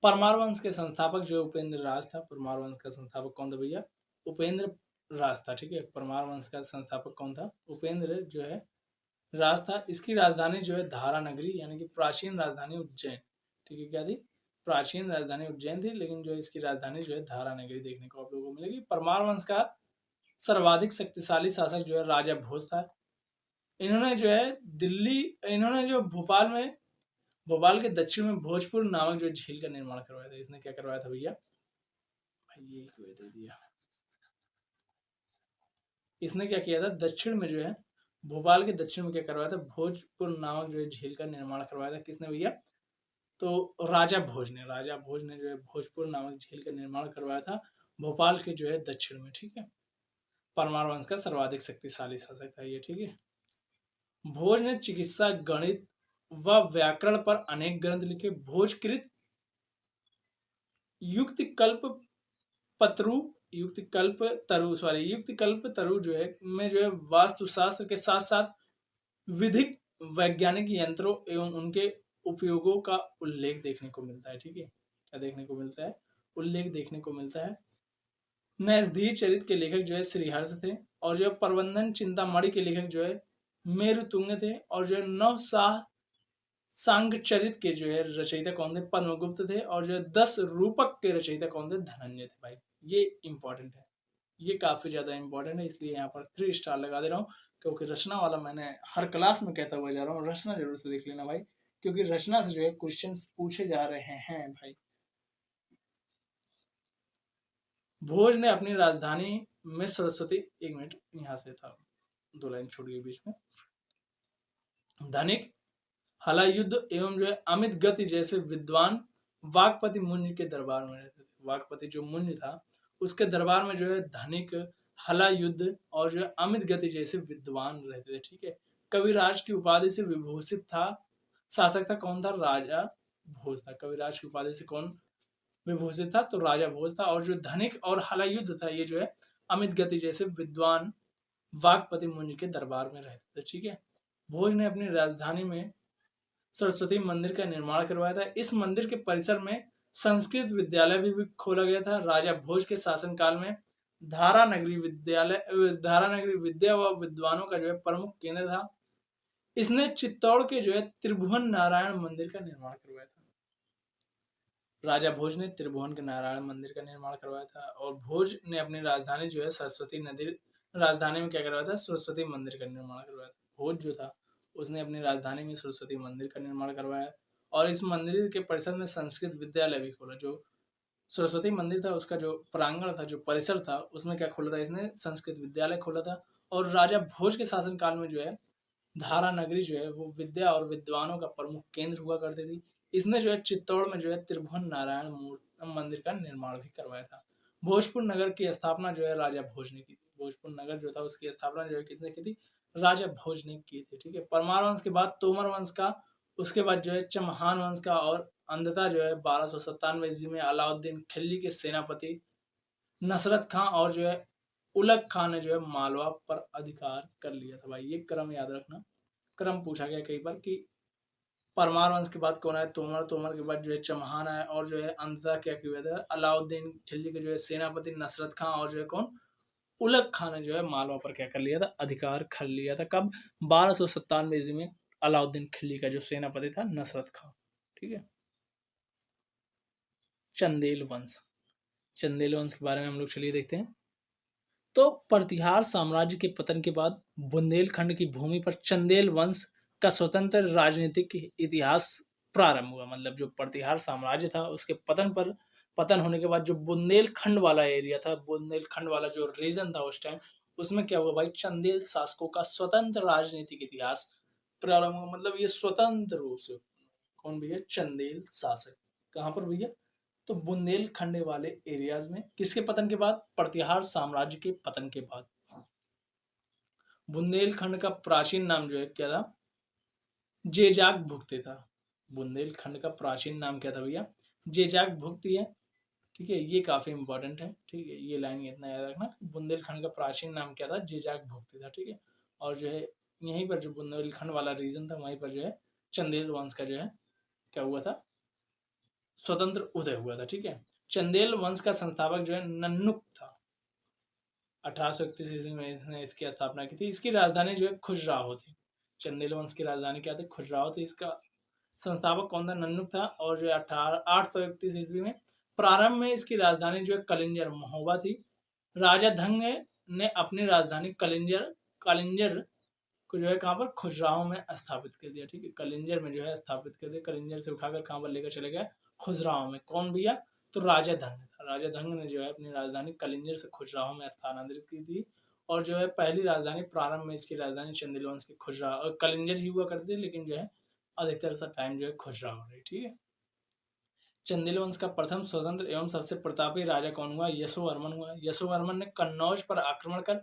परमार वंश के संस्थापक जो उपेंद्र राज था। परमार वंश का संस्थापक कौन था भैया, उपेंद्र राज था। ठीक है, परमार वंश का संस्थापक कौन था, उपेंद्र जो है राज था। इसकी राजधानी जो है धारा नगरी, यानी कि प्राचीन राजधानी उज्जैन। ठीक है, क्या थी, प्राचीन राजधानी उज्जैन थी, लेकिन जो इसकी राजधानी जो है धारा नगरी देखने को आप लोगों को मिलेगी। परमार वंश का सर्वाधिक शक्तिशाली शासक जो है राजा भोज था। इन्होंने जो है दिल्ली, इन्होंने जो भोपाल के दक्षिण में भोजपुर नामक जो झील का निर्माण करवाया था। इसने क्या करवाया था भैया, भाई ये क्यों दे दिया, इसने क्या किया था, दक्षिण में जो है भोपाल के दक्षिण में क्या करवाया था, भोजपुर नामक जो है झील का निर्माण करवाया था। किसने भैया, तो राजा भोज ने जो है भोजपुर नामक झील का निर्माण करवाया था, भोपाल के जो है दक्षिण में। ठीक है, परमार वंश का सर्वाधिक शक्तिशाली शासक था ये। ठीक है, भोज ने चिकित्सा, गणित व व्याकरण पर अनेक ग्रंथ लिखे। भोजकृत युक्त कल्प पत्रु युक्त कल्प तरु जो है में जो है वास्तुशास्त्र के साथ साथ विधिक वैज्ञानिक यंत्रों एवं उनके उपयोगों का उल्लेख देखने को मिलता है। ठीक है, क्या देखने को मिलता है, उल्लेख देखने को मिलता है। नैषधीय चरित के लेखक जो है श्रीहर्ष थे, और जो है प्रबंधन चिंतामणि के लेखक जो है मेरुतुंग थे, और जो है नवशाह सांग चरित के जो है रचयिता कौन थे, पद्मगुप्त थे, और जो है 10 रूपक के रचयिता कौन थे, धनंजय थे। भाई ये इंपॉर्टेंट है, ये काफी ज्यादा इंपॉर्टेंट है, इसलिए यहाँ पर 3 स्टार लगा दे रहा हूँ। क्योंकि रचना वाला मैंने हर क्लास में कहता हुआ जा रहा हूँ, रचना जरूर से देख लेना भाई, क्योंकि रचना से जो है क्वेश्चंस पूछे जा रहे हैं भाई। भोज ने अपनी राजधानी में सरस्वती, एक मिनट यहाँ से था, 2 लाइन छूट गई बीच में। धनिक, हलायुद्ध एवं जो है अमित गति जैसे विद्वान वाकपति मुनि के दरबार में रहते थे। वाकपति जो मुनि था उसके दरबार में जो है धनिक, हलायुद्ध और जो है अमित गति जैसे विद्वान रहते थे। ठीक है, कविराज की उपाधि से विभूषित था, शासक था कौन था, राजा भोज था। कविराज की उपाधि से कौन विभूषित था, तो राजा भोज था। और जो धनिक और हलायुद्ध था, ये जो है अमित गति जैसे विद्वान वाकपति मुनि के दरबार में रहते थे। ठीक है, भोज ने अपनी राजधानी में सरस्वती मंदिर का निर्माण करवाया था। इस मंदिर के परिसर में संस्कृत विद्यालय भी खोला गया था। राजा भोज के शासनकाल में धारा नगरी विद्या व विद्वानों का जो है प्रमुख केंद्र था। इसने चित्तौड़ के जो है त्रिभुवन नारायण मंदिर का निर्माण करवाया था। राजा भोज ने त्रिभुवन के नारायण मंदिर का निर्माण करवाया था। और भोज ने अपनी राजधानी जो है सरस्वती नदी, राजधानी में क्या करवाया था, सरस्वती मंदिर का निर्माण करवाया था। भोज जो था उसने अपनी राजधानी में सरस्वती मंदिर का निर्माण करवाया, और इस मंदिर के परिसर में संस्कृत विद्यालय भी खोला। जो सरस्वती मंदिर था उसका जो प्रांगण था, जो परिसर था, उसमें क्या खोला था, इसने संस्कृत विद्यालय खोला था। और राजा भोज के शासन काल में जो है धारा नगरी जो है वो विद्या और विद्वानों का प्रमुख केंद्र हुआ करती थी। इसने जो है चित्तौड़ में जो है त्रिभुवन नारायण मंदिर का निर्माण भी करवाया था। भोजपुर नगर की स्थापना जो है राजा भोज ने की थी। भोजपुर नगर जो था उसकी स्थापना जो है किसने की थी, राजा भोज ने किए थे। ठीक है, परमार वंश के बाद तोमर वंश का, उसके बाद जो है चमहान वंश का, और अंततः जो है 1297 ईस्वी में अलाउद्दीन खिलजी के सेनापति नसरत खां और जो है उलग खां ने जो है मालवा पर अधिकार कर लिया था। भाई ये क्रम याद रखना, क्रम पूछा गया कई बार कि परमार वंश के बाद कौन आया, तोमर, तोमर के बाद जो है चमहान आया, और जो है अंततः क्या किया था, अलाउद्दीन खिलजी के जो है सेनापति नसरत खां और जो है कौन, उलग खान ने जो है मालवा पर क्या कर लिया था, अधिकार कर लिया था। कब, 1297 ईस्वी में अलाउद्दीन खिलजी का जो सेनापति था नसरत खां। ठीक है, चंदेल वंश, चंदेल वंश के बारे में हम लोग चलिए देखते हैं। तो प्रतिहार साम्राज्य के पतन के बाद बुंदेलखंड की भूमि पर चंदेल वंश का स्वतंत्र राजनीतिक इतिहास प्रारंभ हुआ। मतलब जो प्रतिहार साम्राज्य था उसके पतन होने के बाद जो बुंदेलखंड वाला एरिया था, बुंदेलखंड वाला जो रीजन था उस टाइम, उसमें क्या हुआ भाई, चंदेल शासकों का स्वतंत्र राजनीतिक इतिहास प्रारंभ हुआ। मतलब ये स्वतंत्र रूप से, कौन भैया, चंदेल शासक, कहाँ पर भैया, तो बुंदेलखंड वाले एरियाज में। किसके पतन के बाद, प्रतिहार साम्राज्य के पतन के बाद। बुंदेलखंड का प्राचीन नाम जो है क्या था, जेजाक भुक्ति था। बुंदेलखंड का प्राचीन नाम क्या था भैया, जेजाक भुक्ति है। ठीक है, ये काफी इंपॉर्टेंट है। ठीक है, ये लाइन इतना याद रखना, बुंदेलखंड का प्राचीन नाम क्या था, जेजाक भुक्ति था। ठीक है, और जो है यहीं पर जो बुंदेलखंड वाला रीजन था वहीं पर जो है चंदेल वंश का जो है क्या हुआ था, स्वतंत्र उदय हुआ था। ठीक है, चंदेल वंश का संस्थापक जो है नन्नुक था। 1831 ईस्वी में इसने इसकी स्थापना की थी। इसकी राजधानी जो है खुजराहो थी। चंदेल वंश की राजधानी क्या थी, खुजराहो थी। इसका संस्थापक कौन था, नन्नुक था। और जो 831 ईस्वी में प्रारंभ में इसकी राजधानी जो है कलिंजर महोबा थी। राजा धंग ने अपनी राजधानी कलिंजर को जो है कहाँ पर, खुजराहो में स्थापित कर दिया। ठीक है, कलिंजर में जो है स्थापित कर दिया। कलिंजर से उठाकर कहाँ पर लेकर चले गए, खुजराहो में। कौन भैया, तो राजा धंग था। राजा धंग ने जो है अपनी राजधानी कलिंजर से खुजराहो में स्थानांतरित की थी। और जो है पहली राजधानी, प्रारंभ में इसकी राजधानी चंदेल वंश की खुजराहो कलिंजर ही हुआ करती थी, लेकिन जो है अधिकतर सा टाइम जो है खुजराहो रही। ठीक है, चंदेल वंश का प्रथम स्वतंत्र एवं सबसे प्रतापी राजा कौन हुआ, यशोवर्मन हुआ। यशोवर्मन ने कन्नौज पर आक्रमण कर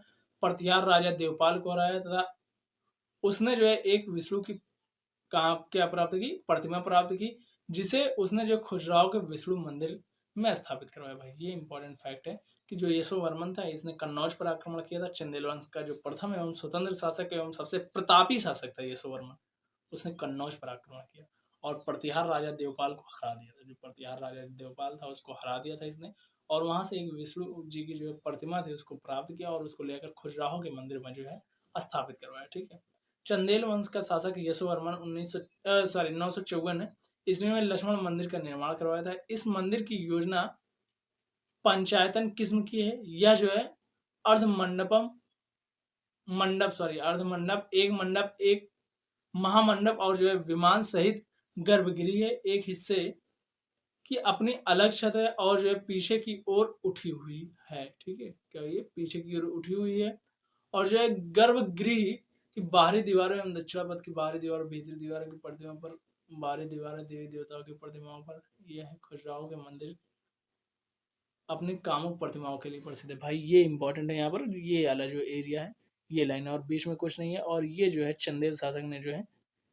प्रतिहार राजा देवपाल को हराया, तथा उसने जो है एक विष्णु की क्या प्राप्त की, प्रतिमा प्राप्त की, जिसे उसने जो खुजराहो के विष्णु मंदिर में स्थापित करवाया। भाई ये इंपॉर्टेंट फैक्ट है कि जो यशोवर्मन था इसने कन्नौज पर आक्रमण किया था। चंदेल वंश का जो प्रथम एवं स्वतंत्र शासक एवं सबसे प्रतापी शासक था यशोवर्मन, उसने कन्नौज पर आक्रमण किया और प्रतिहार राजा देवपाल को हरा दिया था। जो प्रतिहार राजा देवपाल था उसको हरा दिया था इसने, और वहां से एक विष्णु जी की जो प्रतिमा थी उसको प्राप्त किया और उसको लेकर खुजराहो के मंदिर में जो है स्थापित करवाया। ठीक है, चंदेल वंश का शासक यशोवर्मन 954 ईस्वी में लक्ष्मण मंदिर का निर्माण करवाया था। इस मंदिर की योजना पंचायतन किस्म की है। यह जो है अर्ध मंडपम अर्ध मंडप, एक मंडप, एक महामंडप और जो है विमान सहित गर्भगृह है। एक हिस्से की अपनी अलग छत है और जो है पीछे की ओर उठी हुई है। ठीक है, क्या ये पीछे की ओर उठी हुई है। और जो है गर्भगृह की बाहरी दीवारों एवं दक्षिणापथ की बाहरी दीवार, भीतरी दीवारों की प्रतिमा पर, बाहरी दीवारें देवी देवताओं की प्रतिमाओं पर, यह है खुजराहो के मंदिर अपनी कामुक प्रतिमाओं के लिए प्रसिद्ध है। भाई ये इंपॉर्टेंट है, यहाँ पर ये वाला जो एरिया है ये लाइन है और बीच में कुछ नहीं है। और ये जो है चंदेल शासक ने जो है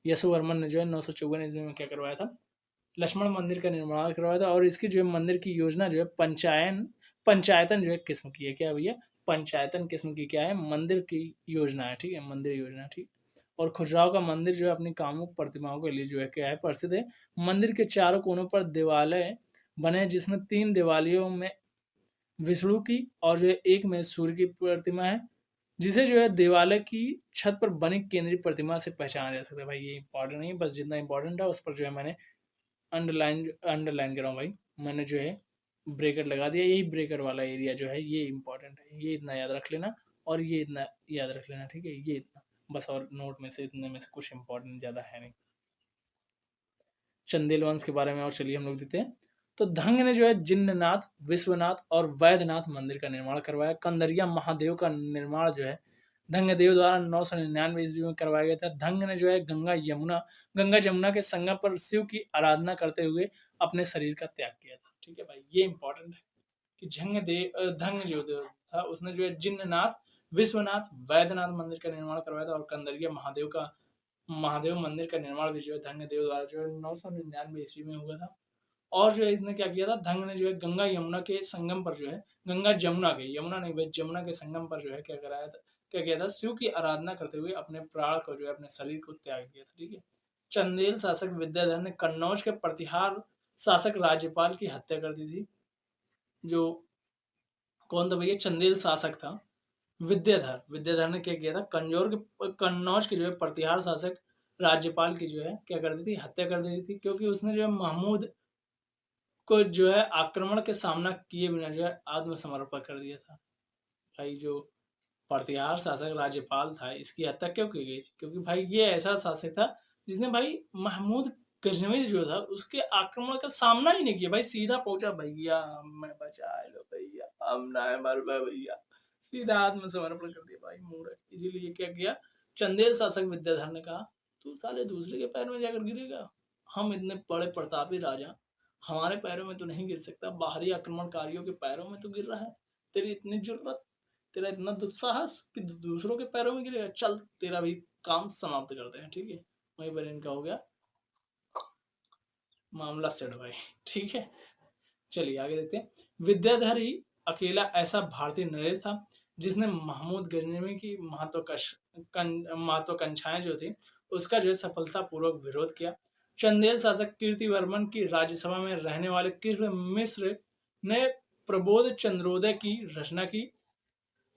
यशोवर्मन ने जो है 954 ईस्वी में क्या करवाया था, लक्ष्मण मंदिर का निर्माण करवाया था। और इसकी जो है मंदिर की योजना जो है पंचायतन जो है किस्म की है। क्या भैया, पंचायतन किस्म की क्या है, मंदिर की योजना है। ठीक है, मंदिर योजना। ठीक, और खुजराहो का मंदिर जो है अपनी कामुक प्रतिमाओं के लिए जो है क्या है, प्रसिद्ध है। मंदिर के चारों कोनों पर देवालय बने हैं, जिसमें 3 देवालयों में विष्णु की और जो है एक में सूर्य की प्रतिमा है, जिसे जो है देवालय की छत पर बनी केंद्रीय प्रतिमा से पहचाना जा सकता है। भाई ये इंपॉर्टेंट नहीं है, बस जितना इंपॉर्टेंट है उस पर जो है मैंने अंडरलाइन कर रहा हूँ भाई, मैंने जो है ब्रेकर लगा दिया। यही ब्रेकर वाला एरिया जो है ये इंपॉर्टेंट है, ये इतना याद रख लेना और ये इतना याद रख लेना। ठीक है, ये इतना बस, और नोट में से इतने में से कुछ इंपॉर्टेंट ज़्यादा है नहीं। चंदेल वंश के बारे में और चलिए हम लोग देते हैं। तो धंग ने जो है जिन्ननाथ, विश्वनाथ और वैद्यनाथ मंदिर का निर्माण करवाया। कंदरिया महादेव का निर्माण जो है धंगदेव द्वारा 999 ईस्वी में करवाया गया था। धंग ने जो है गंगा जमुना के संगम पर शिव की आराधना करते हुए अपने शरीर का त्याग किया था। ठीक है भाई, ये इंपॉर्टेंट है कि धंग जो था उसने जो है जिन्ननाथ, विश्वनाथ वैद्यनाथ मंदिर का निर्माण करवाया था, और कंदरिया महादेव मंदिर का निर्माण भी जो है धन्य देव द्वारा जो है 999 ईस्वी में हुआ था। और जो है इसने क्या किया था, धंग ने जो है गंगा यमुना के संगम पर जो है, गंगा जमुना के, यमुना नहीं भाई, जमुना के संगम पर जो है क्या कराया था, क्या किया था, शिव की आराधना करते हुए अपने प्राण को जो है, अपने शरीर को त्याग दिया था। ठीक है। चंदेल शासक विद्याधर ने कन्नौज के प्रतिहार शासक राज्यपाल की हत्या कर दी थी। जो कौन था भैया, चंदेल शासक था विद्याधर ने क्या किया था, कन्नौज के जो है प्रतिहार शासक राज्यपाल की जो है क्या कर दी थी, हत्या कर दी थी, क्योंकि उसने जो है महमूद को जो है आक्रमण के सामना किए बिना जो है आत्मसमर्पण कर दिया था। भाई जो प्रतिहार शासक राज्यपाल था, इसकी हत्या क्यों की गई थी, क्योंकि भाई ये ऐसा शासक था जिसने भाई महमूद गजनवी जो था उसके आक्रमण का सामना ही नहीं किया, भाई सीधा पहुंचा, भैया मैं बचा लो भैया, हम ना मर भैया, सीधा आत्मसमर्पण कर दिया भाई मूर्ख। इसीलिए क्या किया, चंदेल शासक विद्याधर ने कहा, तू साले दूसरे के पैर में जाकर गिरेगा, हम इतने बड़े प्रतापी राजा, हमारे पैरों में तो नहीं गिर सकता, बाहरी आक्रमणकारियों के पैरों में तो गिर रहा है, तेरी इतनी जुर्रत, तेरा इतना दुस्साहस कि दूसरों के पैरों में गिरेगा, चल तेरा भी काम समाप्त करते हैं। ठीक है, वहीं पर इनका हो गया मामला सेट भाई। ठीक है, चलिए आगे देखते हैं। विद्याधर ही अकेला ऐसा भारतीय नरेश था जिसने महमूद गजनवी की महत्वाकांक्षाएं जो थी उसका जो है सफलतापूर्वक विरोध किया। चंदेल शासक कीर्तिवर्मन की राज्यसभा में रहने वाले कृष्ण मिश्र ने प्रबोध चंद्रोदय की रचना की।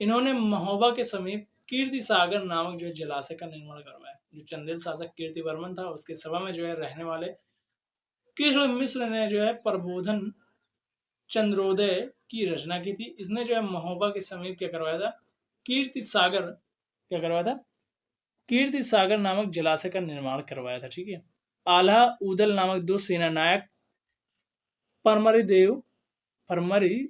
इन्होंने महोबा के समीप कीर्ति सागर नामक जो है जलाशय का निर्माण करवाया। जो चंदेल शासक कीर्तिवर्मन था उसके सभा में जो है रहने वाले कृष्ण मिश्र ने जो है प्रबोधन चंद्रोदय की रचना की थी। इसने जो है महोबा के समीप क्या करवाया था, कीर्ति सागर क्या करवाया था, कीर्ति सागर नामक जलाशय का निर्माण करवाया था। ठीक है। आल्हा उदल नामक दो सेना नायक परमरी देव परमरी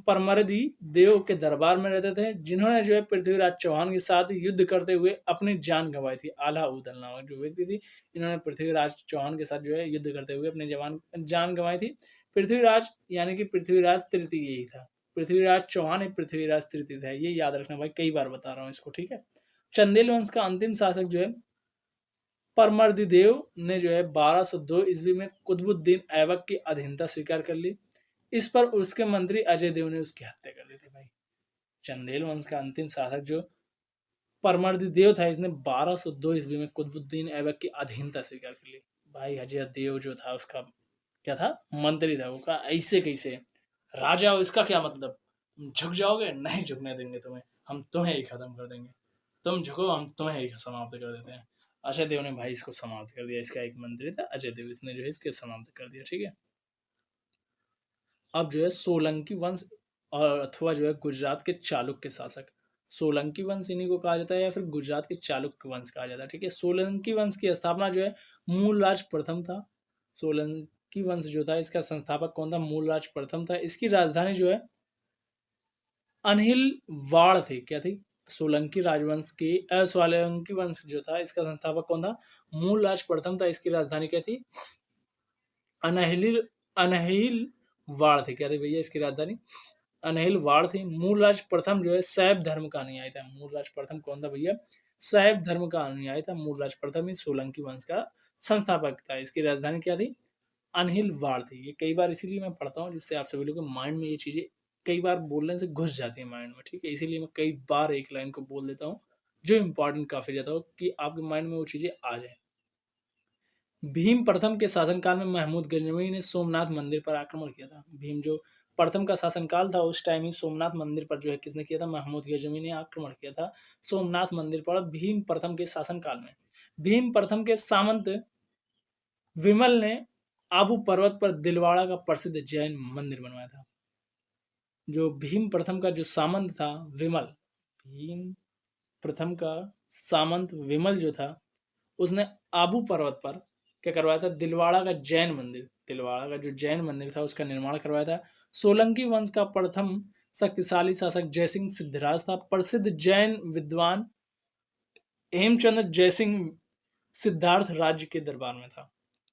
परमरदी देव के दरबार में रहते थे, जिन्होंने जो है पृथ्वीराज चौहान के साथ युद्ध करते हुए अपनी जान गंवाई थी। आल्हा उदल नामक जो व्यक्ति थी, इन्होंने पृथ्वीराज चौहान के साथ जो है युद्ध करते हुए अपनी जान गंवाई थी। पृथ्वीराज यानी कि पृथ्वीराज तृतीय यही था, पृथ्वीराज चौहान ही पृथ्वीराज तृतीय था, ये याद रखना भाई, कई बार बता रहा हूँ इसको। ठीक है। चंदेल वंश का अंतिम शासक जो है परमर्दिदेव ने जो है 1202 ईस्वी में कुतुबुद्दीन ऐबक की अधीनता स्वीकार कर ली। इस पर उसके मंत्री अजय देव ने उसकी हत्या कर दी थी भाई। चंदेल वंश का अंतिम शासक जो परमर्दिदेव था, इसने 1202 ईस्वी में कुतुबुद्दीन ऐबक की अधीनता स्वीकार कर ली। भाई अजय देव जो था उसका क्या था, मंत्री था। वो कहा ऐसे कैसे राजा हो, इसका क्या मतलब, तुम झुक जाओगे, नहीं झुकने देंगे तुम्हें, हम तुम्हें ही खत्म कर देंगे, तुम झुको हम तुम्हें ही समाप्त कर देते हैं। अजय देव ने भाई इसको समाप्त कर दिया। इसका एक मंत्री था अजय देव, इसने जो है इसके समाप्त कर दिया। ठीक है। अब जो है सोलंकी वंश और अथवा जो है गुजरात के चालुक्य शासक, सोलंकी वंश इन्हीं को कहा जाता है या फिर गुजरात के चालुक्य वंश कहा जाता है। ठीक है। सोलंकी वंश की स्थापना जो है मूलराज प्रथम था। सोलंकी वंश जो था इसका संस्थापक कौन था, मूलराज प्रथम था। इसकी राजधानी जो है अनहिलवाड़ थी। क्या थी, सोलंकी राजवंश की सोलंकी वंश जो था इसका संस्थापक कौन था, मूलराज प्रथम था। इसकी राजधानी क्या थी, अनहिल अनहिल वाड़ थी। क्या थी भैया इसकी राजधानी, अनहिल वाड़ थी। मूलराज प्रथम जो है शैव धर्म का अनुयायी था। मूलराज प्रथम कौन था भैया, शैव धर्म का अनुयायी था। मूलराज प्रथम ही सोलंकी वंश का संस्थापक था। इसकी राजधानी क्या थी, अनहिल वाड़ थी। ये कई बार इसीलिए मैं पढ़ता हूँ जिससे आप सभी लोगों के माइंड में ये चीजें कई बार बोलने से घुस जाती है माइंड में। ठीक है, इसीलिए मैं कई बार एक लाइन को बोल देता हूँ जो इंपॉर्टेंट काफी ज्यादा हो कि आपके माइंड में वो चीजें आ जाए। भीम प्रथम के शासनकाल में महमूद गजनवी ने सोमनाथ मंदिर पर आक्रमण किया था। भीम जो प्रथम का शासनकाल था उस टाइम ही सोमनाथ मंदिर पर जो है किसने किया था, महमूद गजनवी ने आक्रमण किया था सोमनाथ मंदिर पर भीम प्रथम के शासनकाल में। भीम प्रथम के सामंत विमल ने आबू पर्वत पर दिलवाड़ा का प्रसिद्ध जैन मंदिर बनवाया था। जो भीम प्रथम का जो सामंत था विमल, भीम प्रथम का सामंत विमल जो था उसने आबू पर्वत पर क्या करवाया था, दिलवाड़ा का जैन मंदिर, दिलवाड़ा का जो जैन मंदिर था उसका निर्माण करवाया था। सोलंकी वंश का प्रथम शक्तिशाली शासक जयसिंह सिद्धराज था। प्रसिद्ध जैन विद्वान हेमचंद्र जयसिंह सिद्धार्थ राज्य के दरबार में था।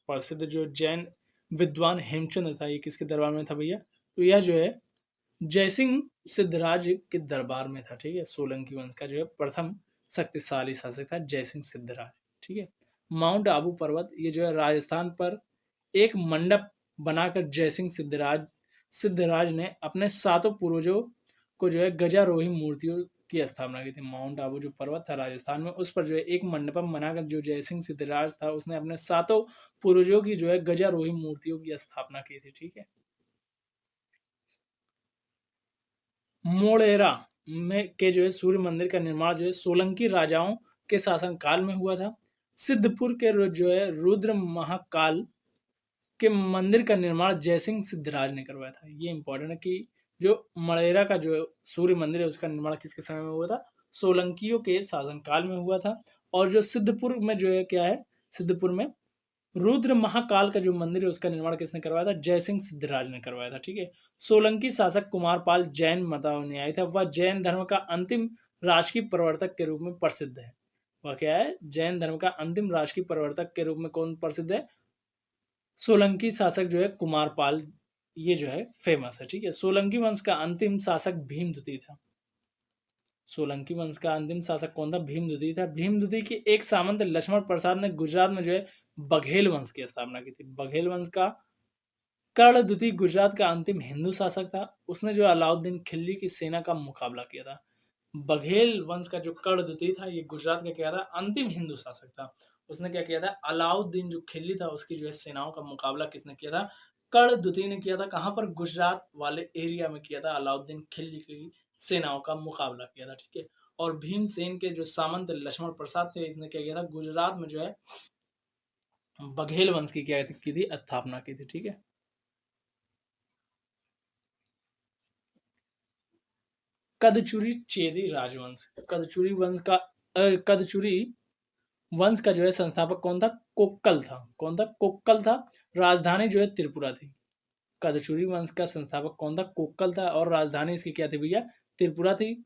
प्रसिद्ध जो जैन विद्वान हेमचंद्र था ये किसके दरबार में था भैया, तो यह जो है जयसिंह सिद्धराज के दरबार में था, ठीक है। सोलंकी वंश का जो है प्रथम शक्तिशाली शासक था जयसिंह सिद्धराज, ठीक है। माउंट आबू पर्वत ये जो है राजस्थान पर एक मंडप बनाकर जयसिंह सिद्धराज ने अपने सातों पूर्वजों को जो है गजारोही मूर्तियों की स्थापना की थी। माउंट आबू जो पर्वत था राजस्थान में, उस पर जो है एक मंडपम बनाकर जो जयसिंह सिद्धराज था उसने अपने सातों पूर्वजों की जो है गजारोही मूर्तियों की स्थापना की थी, ठीक है। मोढेरा में के जो है सूर्य मंदिर का निर्माण जो है सोलंकी राजाओं के शासन काल में हुआ था। सिद्धपुर के जो है रुद्र महाकाल के मंदिर का निर्माण जयसिंह सिद्धराज ने करवाया था। ये इंपॉर्टेंट है कि जो मड़ेरा का जो सूर्य मंदिर है उसका निर्माण किसके समय में हुआ था? सोलंकियों के शासनकाल में हुआ था। और जो सिद्धपुर में जो है क्या है, सिद्धपुर में रुद्र महाकाल का जो मंदिर है उसका निर्माण किसने करवाया था? जयसिंह सिद्धराज ने करवाया था, ठीक है। सोलंकी शासक कुमारपाल जैन मतानुयायी था। वह जैन धर्म का अंतिम राजकीय प्रवर्तक के रूप में प्रसिद्ध है। वह क्या है? जैन धर्म का अंतिम राजकीय प्रवर्तक के रूप में कौन प्रसिद्ध है? सोलंकी शासक जो है कुमारपाल, ये जो है फेमस है, ठीक है। सोलंकी वंश का अंतिम शासक भीमद्वितीय था। सोलंकी वंश का अंतिम शासक कौन था? भीमद्वितीय था। भीमद्वितीय के एक सामंत लक्ष्मण प्रसाद ने गुजरात में जो है बघेल वंश की स्थापना की थी। बघेल वंश का कर्ण द्वितीय गुजरात का अंतिम हिंदू शासक था। उसने जो अलाउद्दीन खिलजी की सेना का मुकाबला किया था। बघेल वंश का जो कर्ण द्वितीय था ये गुजरात का क्या था? अंतिम हिंदू शासक था। उसने क्या किया था? अलाउद्दीन जो खिलजी था उसकी जो है सेनाओं का मुकाबला किसने किया था? कर्ण द्वितीय ने किया था। कहां पर? गुजरात वाले एरिया में किया था। अलाउद्दीन खिलजी की सेनाओं का मुकाबला किया था, ठीक है। और भीमसेन के जो सामंत लक्ष्मण प्रसाद थे इसने क्या किया था? गुजरात में जो है बघेल वंश की क्या की थी? स्थापना की थी, ठीक है। कदचुरी चेदी राजवंश, कदचुरी वंश का जो है संस्थापक कौन था? कोक्कल था। कौन था? कोक्कल था। राजधानी जो है त्रिपुरा थी। कदचुरी वंश का संस्थापक कौन था? कोक्कल था। और राजधानी इसकी क्या थी भैया? त्रिपुरा थी।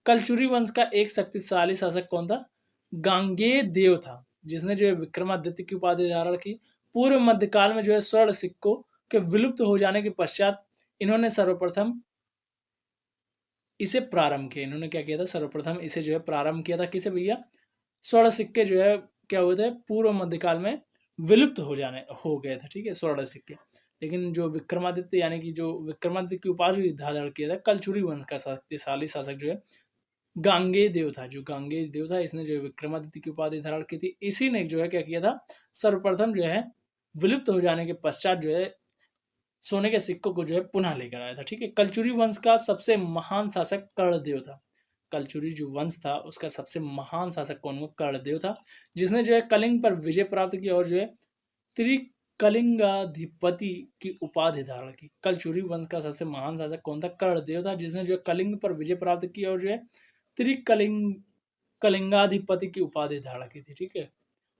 कलचुरी वंश का एक शक्तिशाली शासक कौन था? गांगेय देव था, जिसने जो है विक्रमादित्य की उपाधि धारण की। पूर्व मध्यकाल में जो है स्वर्ण सिक्कों के विलुप्त हो जाने के पश्चात इन्होंने सर्वप्रथम इसे प्रारंभ किया। इन्होंने क्या किया था? सर्वप्रथम इसे जो है प्रारंभ किया था। किसे भैया? स्वर्ण सिक्के जो है क्या हुए थे? पूर्व मध्यकाल में विलुप्त हो गए थे, ठीक है, स्वर्ण सिक्के। लेकिन जो विक्रमादित्य यानी कि जो विक्रमादित्य की उपाधि धारण किया था कलचुरी वंश का शक्तिशाली शासक जो है गांगेय देव था। जो गांगेय देव था इसने जो है विक्रमादित्य की उपाधि धारण की थी। इसी ने जो है क्या किया था? सर्वप्रथम जो है विलुप्त हो जाने के पश्चात जो है सोने के सिक्कों को जो है पुनः लेकर आया था, ठीक है। कलचुरी वंश का सबसे महान शासक कर्णदेव था। कलचुरी जो वंश था उसका सबसे महान शासक कौन हुआ? कर्णदेव था, जिसने जो है कलिंग पर विजय प्राप्त की और जो है त्रिकलिंगाधिपति की उपाधि धारण की। कलचुरी वंश का सबसे महान शासक कौन था? कर्णदेव था, जिसने जो है कलिंग पर विजय प्राप्त की और जो है त्रिकलिंग कलिंगाधिपति की उपाधि धारण की थी, ठीक है।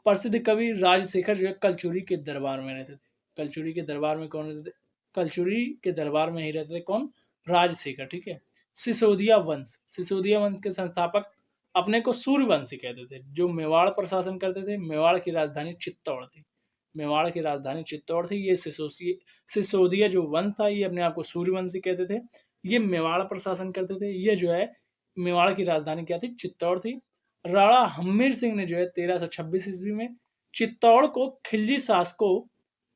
प्रसिद्ध कवि राजशेखर जो है कलचुरी के दरबार में रहते थे। कलचुरी के दरबार में कौन रहते थे? कलचुरी के दरबार में ही रहते थे। कौन? राजशेखर, ठीक है। सिसोदिया वंश, सिसोदिया वंश के संस्थापक अपने को सूर्यवंशी कहते थे, जो मेवाड़ पर शासन करते थे। मेवाड़ की राजधानी चित्तौड़ थी। मेवाड़ की राजधानी चित्तौड़ थी। ये सिसोदिया जो वंश था ये अपने आप को सूर्यवंशी कहते थे। ये मेवाड़ पर शासन करते थे। ये जो है मेवाड़ की राजधानी क्या थी? चित्तौड़ थी। राणा हम्मीर सिंह ने जो है 1326 ईस्वी में चित्तौड़ को खिलजी शासकों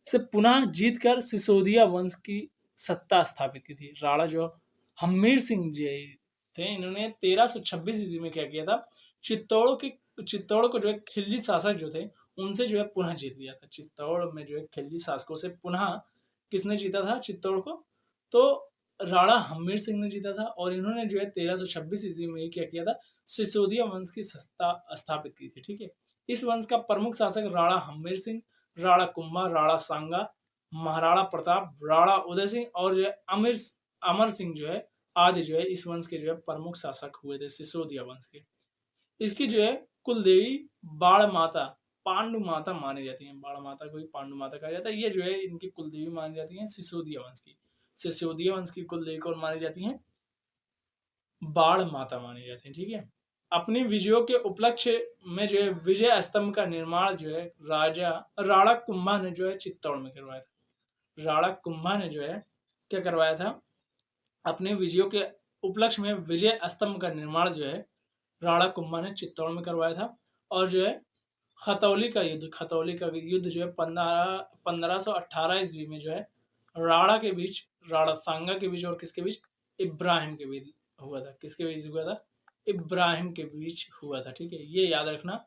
से पुनः जीतकर सिसोदिया वंश की सत्ता स्थापित की थी। राणा जो हम्मीर सिंह जी थे इन्होंने 1326 ईस्वी में क्या किया था? चित्तौड़ को जो है खिलजी शासक जो थे उनसे जो है पुनः जीत लिया था। चित्तौड़ में जो है खिलजी शासकों से पुनः किसने जीता था चित्तौड़ को? तो राणा हम्मीर सिंह ने जीता था। और इन्होंने जो है 1326 ईस्वी में ही क्या किया था? सिसोदिया वंश की सत्ता स्थापित की थी, ठीक है। इस वंश का प्रमुख शासक राणा हम्मीर सिंह, राणा कुंभा, राणा सांगा, महाराणा प्रताप, राणा उदय सिंह और जो है अमर सिंह जो है आदि जो है इस वंश के जो है प्रमुख शासक हुए थे सिसोदिया वंश के। इसकी जो है कुल देवी बाण माता पांडु माता मानी जाती है। बाण माता को ही पांडु माता कहा जाता है। ये जो है इनकी कुल देवी मानी जाती है सिसोदिया वंश की। सिसोदिया वंश की कुल देवी कौन मानी जाती है? बाण माता मानी जाती है, ठीक है। अपनी विजयों के उपलक्ष्य में जो है विजय स्तंभ का निर्माण जो है राजा राणा कुंभा ने जो है चित्तौड़ में करवाया था। राणा कुंभा ने जो है क्या करवाया था? अपने विजयों के उपलक्ष्य में विजय स्तंभ का निर्माण जो है राणा कुंभा ने चित्तौड़ में करवाया था। और जो है खतौली का युद्ध जो है 1518 ईस्वी में जो है राणा के बीच, राणा सांगा के बीच और किसके बीच, इब्राहिम के बीच हुआ था। किसके बीच हुआ था? इब्राहिम के बीच हुआ था। ठीक है, ये याद रखना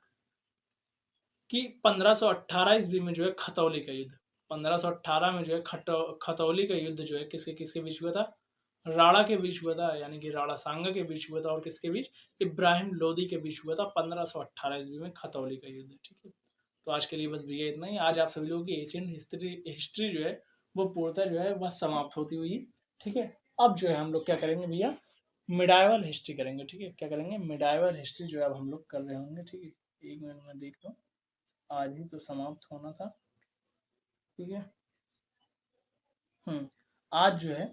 कि 1518 ईस्वी में जो है खतौली का युद्ध, 1518 में जो है खतौली का युद्ध जो है किसके किसके बीच हुआ था? राणा के बीच हुआ था, यानी कि राणा सांगा के बीच हुआ था। और किसके बीच? इब्राहिम लोदी के बीच हुआ था 1518 ईस्वी में खतौली का युद्ध। ठीक है, तो आज के लिए बस भैया इतना ही। आज आप सभी लोगों की एशियन हिस्ट्री जो है वो पूर्णतः जो है वह समाप्त होती हुई। ठीक है, अब जो है हम लोग क्या करेंगे भैया, मिडाइवल हिस्ट्री करेंगे। ठीक है, क्या करेंगे? मिडाइवल हिस्ट्री जो है अब हम लोग कर रहे होंगे। ठीक है, एक मिनट में देख लो, आज ही तो समाप्त होना था। ठीक है, आज जो है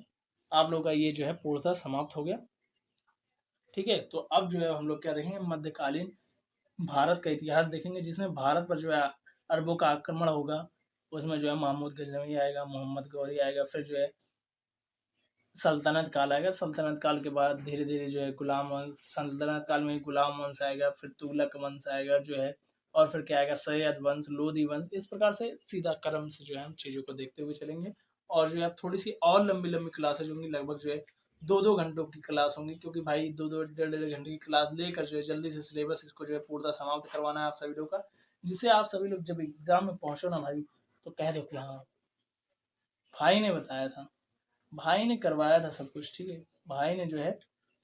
आप लोग का ये जो है पूर्णतः समाप्त हो गया। ठीक है, तो अब जो है हम लोग क्या देखेंगे, मध्यकालीन भारत का इतिहास देखेंगे, जिसमें भारत पर जो है अरबों का आक्रमण होगा। उसमें जो है महमूद गजनवी आएगा, मोहम्मद गौरी आएगा, फिर जो है सल्तनत काल आएगा। सल्तनत काल के बाद धीरे धीरे जो है गुलाम वंश, सल्तनत काल में गुलाम वंश आएगा, फिर तुगलक वंश आएगा जो है, और फिर क्या आएगा, सैयद वंश, लोधी वंश। इस प्रकार से सीधा क्रम से जो है हम चीज़ों को देखते हुए चलेंगे। और जो है थोड़ी सी और लंबी लंबी क्लासेज होंगी, लगभग जो है 2-2 घंटों की क्लास होंगी, क्योंकि भाई 2-2 डेढ़-डेढ़ घंटे की क्लास लेकर जो है जल्दी से सिलेबस इसको जो है पूर्णतः समाप्त करवाना है आप सभी लोग का, जिससे आप सभी लोग जब एग्जाम में पहुंचो ना भाई, तो कह दो कि हाँ भाई ने बताया था, भाई ने करवाया था सब कुछ। ठीक है, भाई ने जो है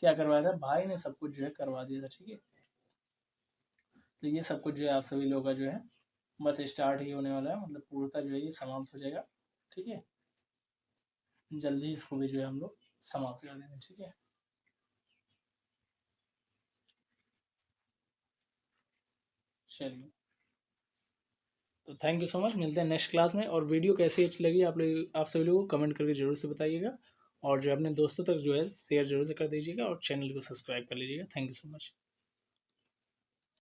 क्या करवाया था, भाई ने सब कुछ जो है करवा दिया था। ठीक है, तो ये सब कुछ जो है आप सभी लोगों का जो है बस स्टार्ट ही होने वाला है, मतलब पूर्णतः जो है ये समाप्त हो जाएगा। ठीक है, जल्दी इसको भी जो है हम लोग समाप्त कर देंगे। ठीक है, चलिए, तो थैंक यू सो मच, मिलते हैं नेक्स्ट क्लास में। और वीडियो कैसी अच्छी लगी आप सभी लोगों को कमेंट करके जरूर से बताइएगा, और जो अपने दोस्तों तक जो है शेयर जरूर से कर दीजिएगा, और चैनल को सब्सक्राइब कर लीजिएगा। Thank you so much.